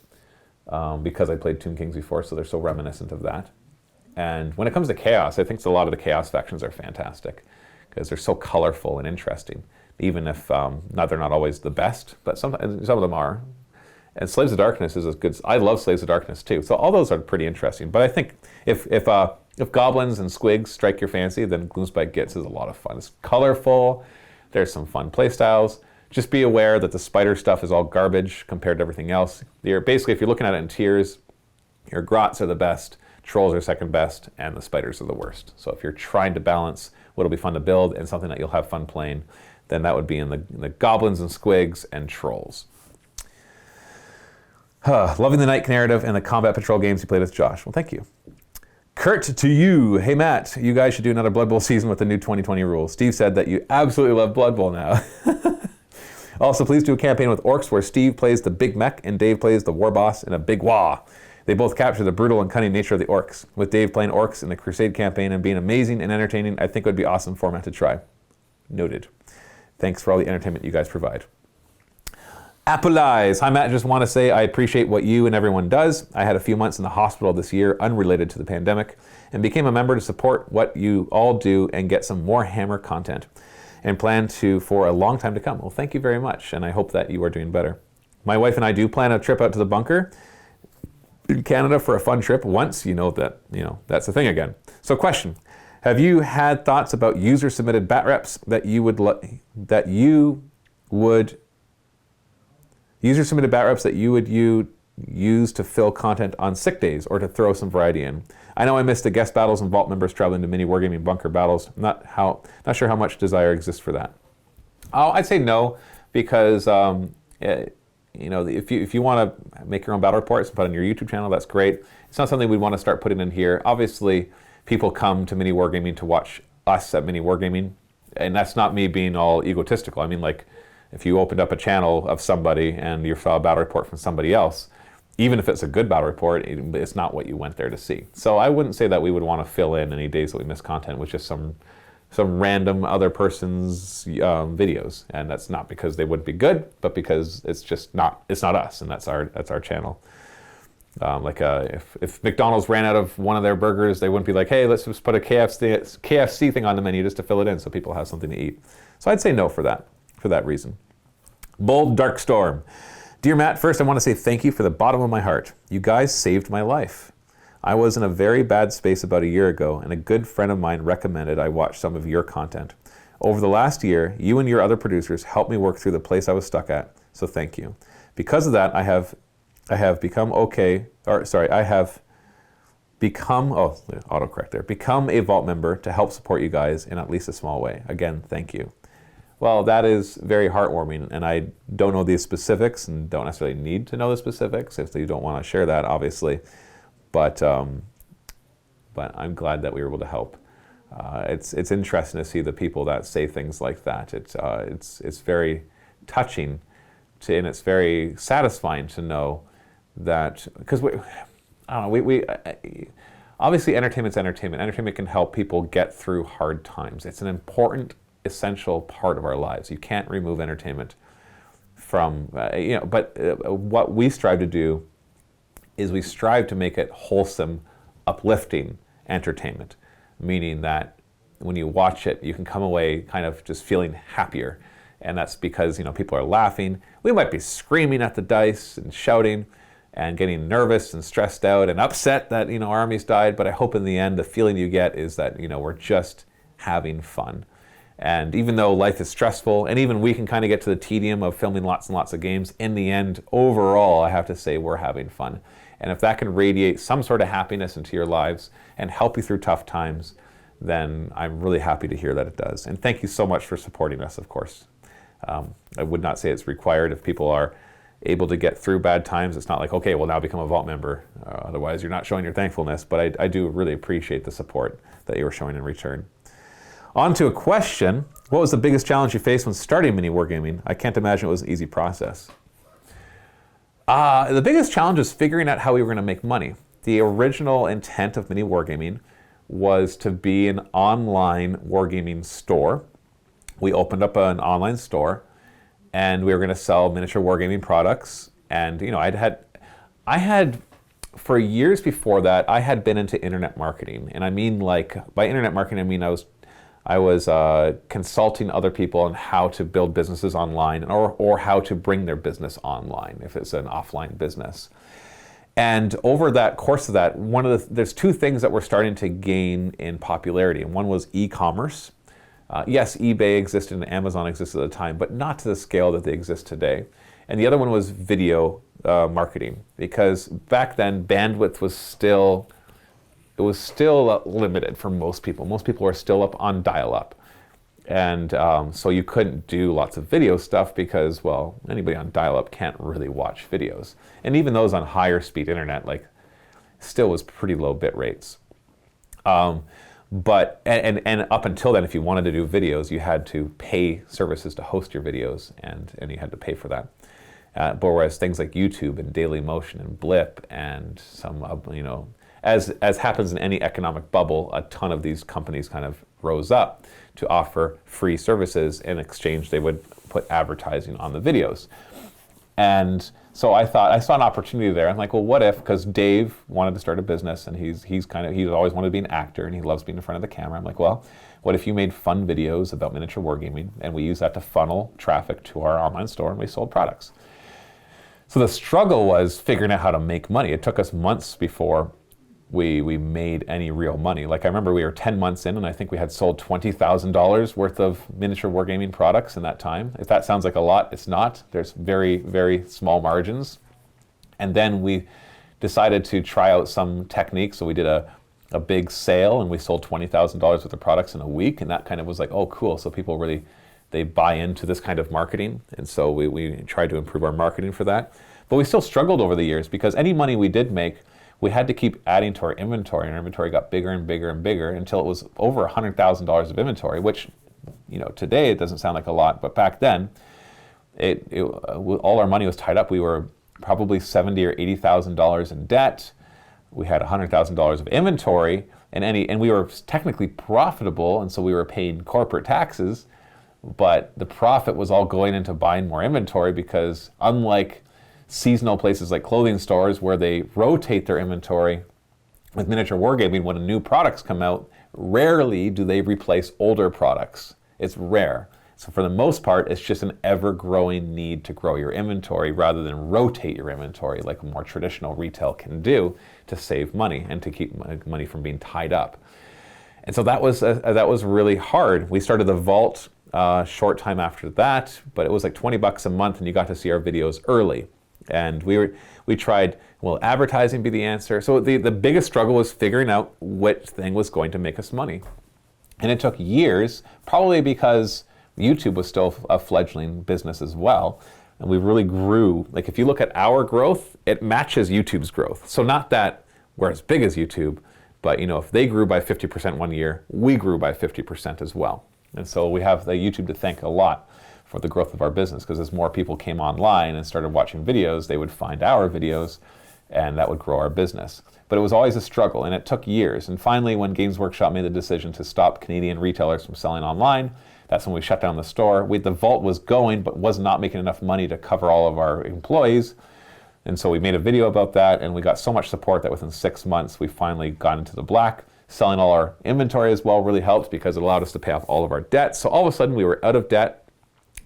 Speaker 3: because I played Tomb Kings before, so they're so reminiscent of that. And when it comes to Chaos, I think a lot of the Chaos factions are fantastic because they're so colorful and interesting, even if they're not always the best, but some of them are. And Slaves of Darkness is as good. I love Slaves of Darkness too. So all those are pretty interesting. But I think if Goblins and Squigs strike your fancy, then Gloomspite Gits is a lot of fun. It's colorful. There's some fun playstyles. Just be aware that the spider stuff is all garbage compared to everything else. Basically, if you're looking at it in tiers, your Grots are the best, Trolls are second best, and the spiders are the worst. So if you're trying to balance what'll be fun to build and something that you'll have fun playing, then that would be in the Goblins and Squigs and Trolls. Loving the Night narrative and the Combat Patrol games you played with Josh. Well, thank you. Kurt, to you. Hey, Matt, you guys should do another Blood Bowl season with the new 2020 rules. Steve said that you absolutely love Blood Bowl now. Also, please do a campaign with Orcs where Steve plays the big mech and Dave plays the war boss in a big wah. They both capture the brutal and cunning nature of the Orcs. With Dave playing Orcs in the Crusade campaign and being amazing and entertaining, I think it would be an awesome format to try. Noted. Thanks for all the entertainment you guys provide. Apple Eyes. Hi, Matt. Just want to say I appreciate what you and everyone does. I had a few months in the hospital this year unrelated to the pandemic and became a member to support what you all do and get some more Hammer content and plan to for a long time to come. Well, thank you very much, and I hope that you are doing better. My wife and I do plan a trip out to the bunker in Canada for a fun trip once that's the thing again. So question, have you had thoughts about user-submitted bat reps that you would user-submitted bat reps that you would use to fill content on sick days or to throw some variety in? I know I missed the guest battles and vault members traveling to mini Wargaming bunker battles. Not sure how much desire exists for that. I'd say no, because if you want to make your own battle reports and put on your YouTube channel, that's great. It's not something we'd want to start putting in here. Obviously, people come to mini Wargaming to watch us at mini Wargaming, and that's not me being all egotistical. I mean, like, if you opened up a channel of somebody and you saw a battle report from somebody else, even if it's a good battle report, it's not what you went there to see. So I wouldn't say that we would want to fill in any days that we miss content with just some random other person's videos, and that's not because they wouldn't be good, but because it's not us, and that's our channel. If McDonald's ran out of one of their burgers, they wouldn't be like, hey, let's just put a KFC thing on the menu just to fill it in so people have something to eat. So I'd say no for that reason. Bold Darkstorm. Dear Matt, first I want to say thank you for the bottom of my heart. You guys saved my life. I was in a very bad space about a year ago, and a good friend of mine recommended I watch some of your content. Over the last year, you and your other producers helped me work through the place I was stuck at, so thank you. Because of that, I have become a Vault member to help support you guys in at least a small way. Again, thank you. Well, that is very heartwarming, and I don't know the specifics and don't necessarily need to know the specifics if you don't want to share that, obviously. But I'm glad that we were able to help. It's interesting to see the people that say things like that. It's very touching, and it's very satisfying to know that, because obviously entertainment's entertainment. Entertainment can help people get through hard times. It's an important, essential part of our lives. You can't remove entertainment from, but what we strive to do is we strive to make it wholesome, uplifting entertainment, meaning that when you watch it, you can come away kind of just feeling happier. And that's because, people are laughing. We might be screaming at the dice and shouting and getting nervous and stressed out and upset that, our armies died. But I hope in the end, the feeling you get is that, we're just having fun. And even though life is stressful, and even we can kind of get to the tedium of filming lots and lots of games, in the end, overall, I have to say we're having fun. And if that can radiate some sort of happiness into your lives and help you through tough times, then I'm really happy to hear that it does. And thank you so much for supporting us, of course. I would not say it's required if people are able to get through bad times. It's not like, okay, well, now become a Vault member. Otherwise, you're not showing your thankfulness. But I do really appreciate the support that you are showing in return. On to a question. What was the biggest challenge you faced when starting Mini Wargaming? I can't imagine it was an easy process. The biggest challenge was figuring out how we were going to make money. The original intent of Mini Wargaming was to be an online wargaming store. We opened up an online store, and we were going to sell miniature wargaming products. And you know, I had for years before that, I had been into internet marketing, and I mean, like, by internet marketing, I mean I was consulting other people on how to build businesses online, or how to bring their business online if it's an offline business. And over that course of that, there's two things that were starting to gain in popularity, and one was e-commerce. Yes, eBay existed and Amazon existed at the time, but not to the scale that they exist today. And the other one was video marketing, because back then bandwidth was still limited for most people. Most people are still up on dial-up. And so you couldn't do lots of video stuff because, well, anybody on dial-up can't really watch videos. And even those on higher speed internet, like, still was pretty low bit rates. But up until then, if you wanted to do videos, you had to pay services to host your videos, and you had to pay for that. But whereas things like YouTube and Dailymotion and Blip and some, as happens in any economic bubble, a ton of these companies kind of rose up to offer free services. In exchange, they would put advertising on the videos. And so I saw an opportunity there. I'm like, well, what if, because Dave wanted to start a business, and he's always wanted to be an actor, and he loves being in front of the camera. I'm like, well, what if you made fun videos about miniature wargaming, and we use that to funnel traffic to our online store, and we sold products. So the struggle was figuring out how to make money. It took us months before we made any real money. Like, I remember we were 10 months in, and I think we had sold $20,000 worth of miniature wargaming products in that time. If that sounds like a lot, it's not. There's very, very small margins. And then we decided to try out some techniques. So we did a big sale, and we sold $20,000 worth of products in a week. And that kind of was like, oh, cool. So people really, they buy into this kind of marketing. And so we tried to improve our marketing for that. But we still struggled over the years, because any money we did make, we had to keep adding to our inventory, and our inventory got bigger and bigger and bigger until it was over $100,000 of inventory, which, today it doesn't sound like a lot, but back then, all our money was tied up. We were probably $70,000 or $80,000 in debt. We had $100,000 of inventory, and we were technically profitable, and so we were paying corporate taxes, but the profit was all going into buying more inventory, because unlike seasonal places like clothing stores where they rotate their inventory, with miniature wargaming, when new products come out, rarely do they replace older products. It's rare. So for the most part, it's just an ever-growing need to grow your inventory rather than rotate your inventory like a more traditional retail can do to save money and to keep money from being tied up. And so that was really hard. We started the Vault short time after that, but it was like $20 a month, and you got to see our videos early. And we tried, will advertising be the answer? So the biggest struggle was figuring out which thing was going to make us money. And it took years, probably because YouTube was still a fledgling business as well. And we really grew. Like, if you look at our growth, it matches YouTube's growth. So not that we're as big as YouTube, but if they grew by 50% one year, we grew by 50% as well. And so we have the YouTube to thank a lot for the growth of our business, because as more people came online and started watching videos, they would find our videos, and that would grow our business. But it was always a struggle, and it took years. And finally, when Games Workshop made the decision to stop Canadian retailers from selling online, that's when we shut down the store. The Vault was going, but was not making enough money to cover all of our employees. And so we made a video about that, and we got so much support that within 6 months, we finally got into the black. Selling all our inventory as well really helped, because it allowed us to pay off all of our debt. So all of a sudden, we were out of debt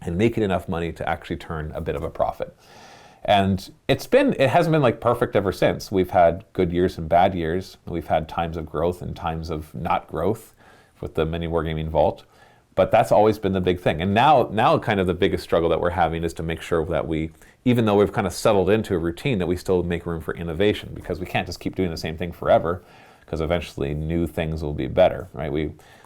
Speaker 3: and making enough money to actually turn a bit of a profit. And it hasn't been like perfect ever since. We've had good years and bad years. We've had times of growth and times of not growth with the Mini Wargaming Vault. But that's always been the big thing. And now kind of the biggest struggle that we're having is to make sure that we, even though we've kind of settled into a routine, that we still make room for innovation, because we can't just keep doing the same thing forever, because eventually new things will be better, right?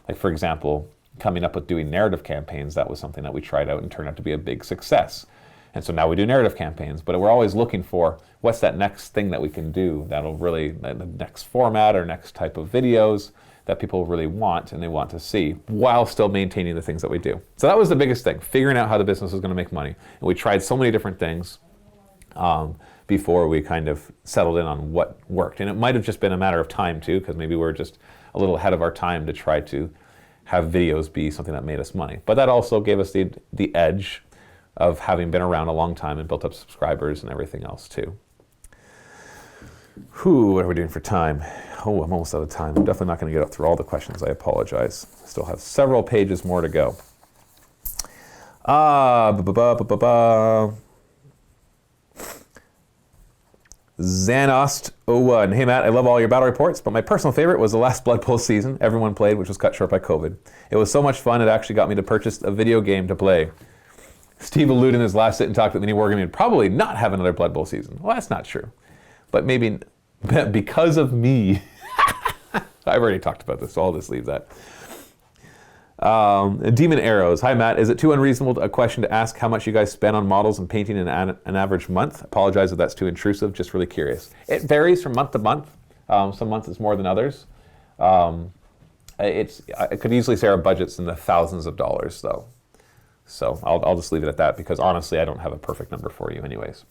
Speaker 3: Like for example, coming up with doing narrative campaigns, that was something that we tried out and turned out to be a big success. And so now we do narrative campaigns, but we're always looking for what's that next thing that we can do that'll really, the next format or next type of videos that people really want and they want to see, while still maintaining the things that we do. So that was the biggest thing, figuring out how the business was going to make money. And we tried so many different things before we kind of settled in on what worked. And it might have just been a matter of time too, because maybe we were just a little ahead of our time to try to have videos be something that made us money. But that also gave us the edge of having been around a long time and built up subscribers and everything else too. What are we doing for time? Oh, I'm almost out of time. I'm definitely not going to get up through all the questions. I apologize. Still have several pages more to go. Zanost01. Hey Matt, I love all your battle reports, but my personal favorite was the last Blood Bowl season everyone played, which was cut short by COVID. It was so much fun, it actually got me to purchase a video game to play. Steve alluded in his last sit and talk that Mini Wargaming would probably not have another Blood Bowl season. Well, that's not true. But maybe because of me. I've already talked about this, so I'll just leave that. Demon Arrows. Hi, Matt. Is it too unreasonable a question to ask how much you guys spend on models and painting in an average month? Apologize if that's too intrusive. Just really curious. It varies from month to month. Some months it's more than others. I could easily say our budget's in the thousands of dollars, though. So I'll just leave it at that, because honestly, I don't have a perfect number for you anyways.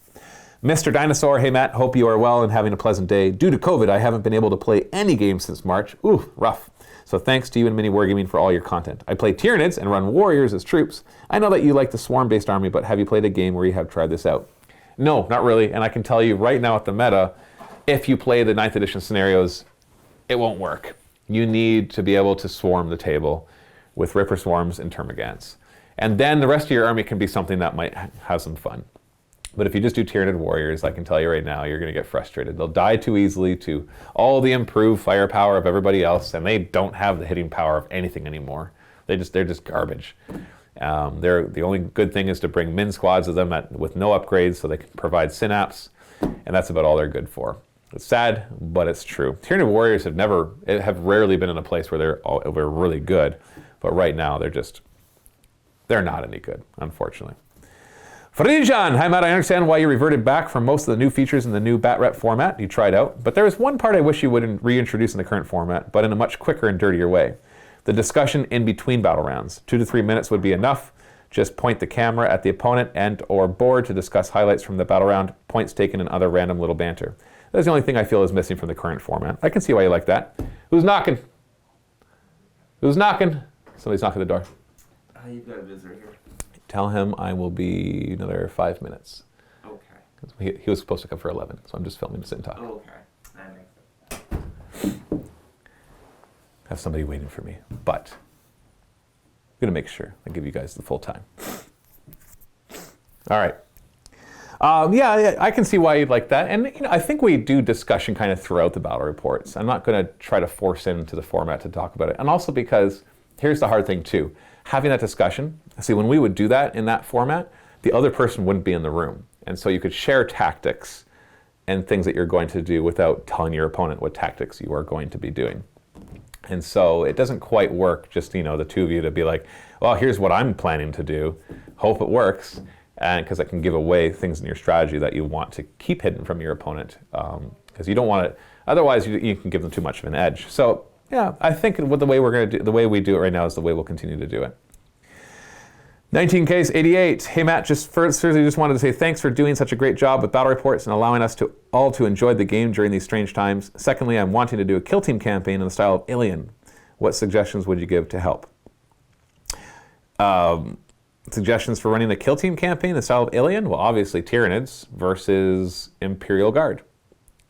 Speaker 3: Mr. Dinosaur, hey Matt, hope you are well and having a pleasant day. Due to COVID, I haven't been able to play any games since March. Ooh, rough. So thanks to you and Mini Wargaming for all your content. I play Tyranids and run warriors as troops. I know that you like the swarm-based army, but have you played a game where you have tried this out? No, not really, and I can tell you right now at the meta, if you play the 9th edition scenarios, it won't work. You need to be able to swarm the table with Ripper Swarms and Termagants. And then the rest of your army can be something that might have some fun. But if you just do Tyranid warriors, I can tell you right now, you're going to get frustrated. They'll die too easily to all the improved firepower of everybody else, and they don't have the hitting power of anything anymore. They're just garbage. The only good thing is to bring min squads of them with no upgrades so they can provide synapse, and that's about all they're good for. It's sad, but it's true. Tyranid warriors have rarely been in a place where they're really good, but right now they're not any good, unfortunately. Frijan, hi Matt, I understand why you reverted back from most of the new features in the new BatRep format you tried out, but there is one part I wish you would reintroduce in the current format, but in a much quicker and dirtier way. The discussion in between battle rounds. 2 to 3 minutes would be enough. Just point the camera at the opponent and or board to discuss highlights from the battle round, points taken, and other random little banter. That's the only thing I feel is missing from the current format. I can see why you like that. Who's knocking? Who's knocking? Somebody's knocking at the door.
Speaker 4: You've got a visitor here.
Speaker 3: Tell him I will be another 5 minutes.
Speaker 4: Okay.
Speaker 3: He was supposed to come for 11, so I'm just filming to sit and talk.
Speaker 4: Okay. That makes sense.
Speaker 3: Have somebody waiting for me, but I'm gonna make sure I give you guys the full time. All right. Yeah, I can see why you'd like that, and I think we do discussion kind of throughout the battle reports. I'm not going to try to force into the format to talk about it, and also because here's the hard thing too. Having that discussion, see, when we would do that in that format, the other person wouldn't be in the room. And so you could share tactics and things that you're going to do without telling your opponent what tactics you are going to be doing. And so it doesn't quite work just, the two of you to be like, well, here's what I'm planning to do. Hope it works. And because it can give away things in your strategy that you want to keep hidden from your opponent. Because you don't want it, otherwise you can give them too much of an edge. So yeah, I think the way we do it right now is the way we'll continue to do it. 19Case 88. Hey Matt, just wanted to say thanks for doing such a great job with battle reports and allowing us all to enjoy the game during these strange times. Secondly, I'm wanting to do a kill team campaign in the style of Alien. What suggestions would you give to help? Suggestions for running a kill team campaign in the style of Alien? Well, obviously Tyranids versus Imperial Guard.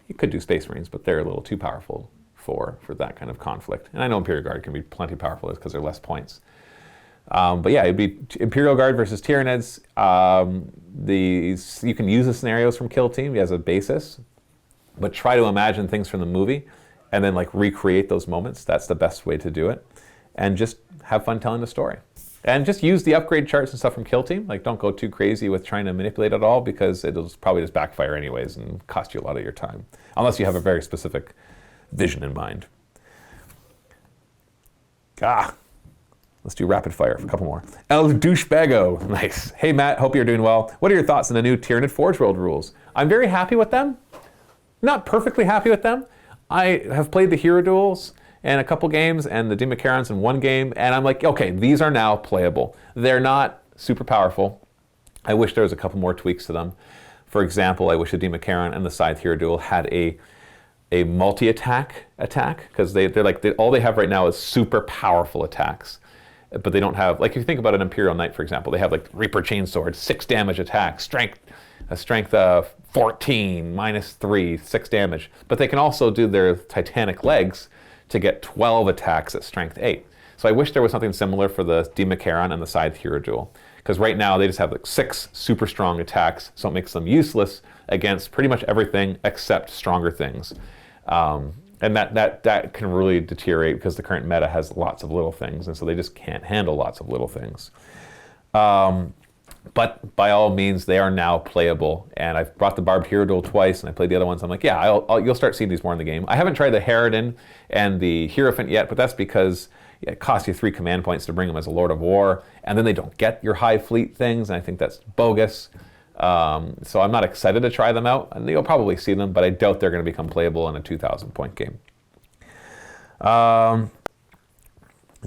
Speaker 3: You could do Space Marines, but they're a little too powerful for that kind of conflict. And I know Imperial Guard can be plenty powerful because they're less points. But yeah, it'd be Imperial Guard versus Tyranids. You can use the scenarios from Kill Team as a basis, but try to imagine things from the movie and then recreate those moments. That's the best way to do it. And just have fun telling the story. And just use the upgrade charts and stuff from Kill Team. Like, don't go too crazy with trying to manipulate it all, because it'll probably just backfire anyways and cost you a lot of your time. Unless you have a very specific vision in mind. Let's do rapid fire for a couple more. El Douchebago, nice. Hey Matt, hope you're doing well. What are your thoughts on the new Tyranid Forge World rules? I'm very happy with them. Not perfectly happy with them. I have played the Hero Duels in a couple games and the Demacarons in one game, and I'm like, okay, these are now playable. They're not super powerful. I wish there was a couple more tweaks to them. For example, I wish the Demacaron and the Scythe Hero Duel had a multi-attack, because all they have right now is super powerful attacks. But they don't have, like if you think about an Imperial Knight, for example, they have like Reaper Chainsword, 6 damage attack, strength 14, -3, 6 damage. But they can also do their Titanic legs to get 12 attacks at strength 8. So I wish there was something similar for the Demacaron and the Scythe Hero Duel. Because right now they just have like 6 super strong attacks, so it makes them useless against pretty much everything except stronger things. And that can really deteriorate because the current meta has lots of little things, and so they just can't handle lots of little things. But by all means, they are now playable. And I've brought the Barbed Hero Duel twice, and I played the other ones. I'm like, yeah, you'll start seeing these more in the game. I haven't tried the Harridan and the Hierophant yet, but that's because it costs you 3 command points to bring them as a Lord of War, and then they don't get your high fleet things, and I think that's bogus. So I'm not excited to try them out, and you'll probably see them, but I doubt they're going to become playable in a 2,000 point game.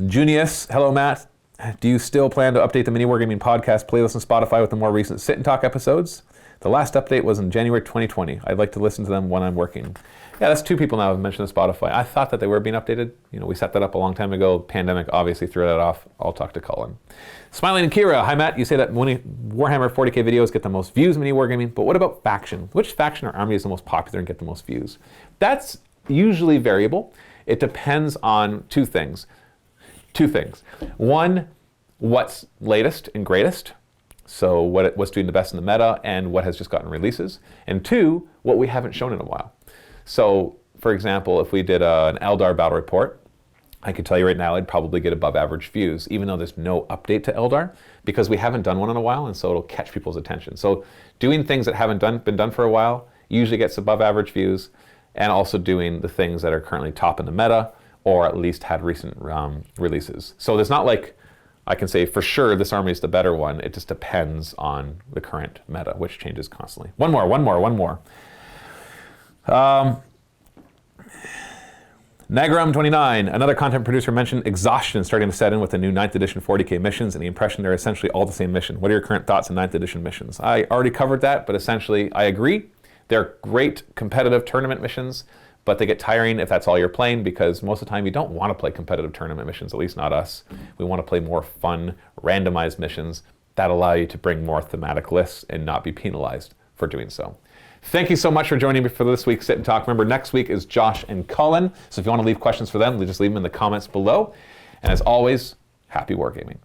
Speaker 3: Junius, hello Matt. Do you still plan to update the Mini Wargaming podcast playlist on Spotify with the more recent Sit and Talk episodes? The last update was in January 2020. I'd like to listen to them when I'm working. Yeah, that's 2 people now have mentioned Spotify. I thought that they were being updated. We set that up a long time ago. Pandemic obviously threw that off. I'll talk to Colin. Smiling and Kira, hi Matt. You say that Warhammer 40k videos get the most views in Mini Wargaming, but what about faction? Which faction or army is the most popular and get the most views? That's usually variable. It depends on 2 things. 2 things. One, what's latest and greatest. So what's doing the best in the meta and what has just gotten releases. And 2, what we haven't shown in a while. So, for example, if we did an Eldar battle report, I could tell you right now I'd probably get above average views, even though there's no update to Eldar, because we haven't done one in a while, and so it'll catch people's attention. So doing things that haven't been done for a while usually gets above average views, and also doing the things that are currently top in the meta, or at least had recent releases. So there's not like I can say for sure this army is the better one. It just depends on the current meta, which changes constantly. One more. Nagarum29, another content producer, mentioned exhaustion starting to set in with the new 9th edition 40k missions and the impression they're essentially all the same mission. What are your current thoughts on 9th edition missions? I already covered that, but essentially I agree. They're great competitive tournament missions, but they get tiring if that's all you're playing, because most of the time you don't want to play competitive tournament missions, at least not us. We want to play more fun, randomized missions that allow you to bring more thematic lists and not be penalized for doing so. Thank you so much for joining me for this week's Sit and Talk. Remember, next week is Josh and Colin, so if you want to leave questions for them, just leave them in the comments below. And as always, happy wargaming.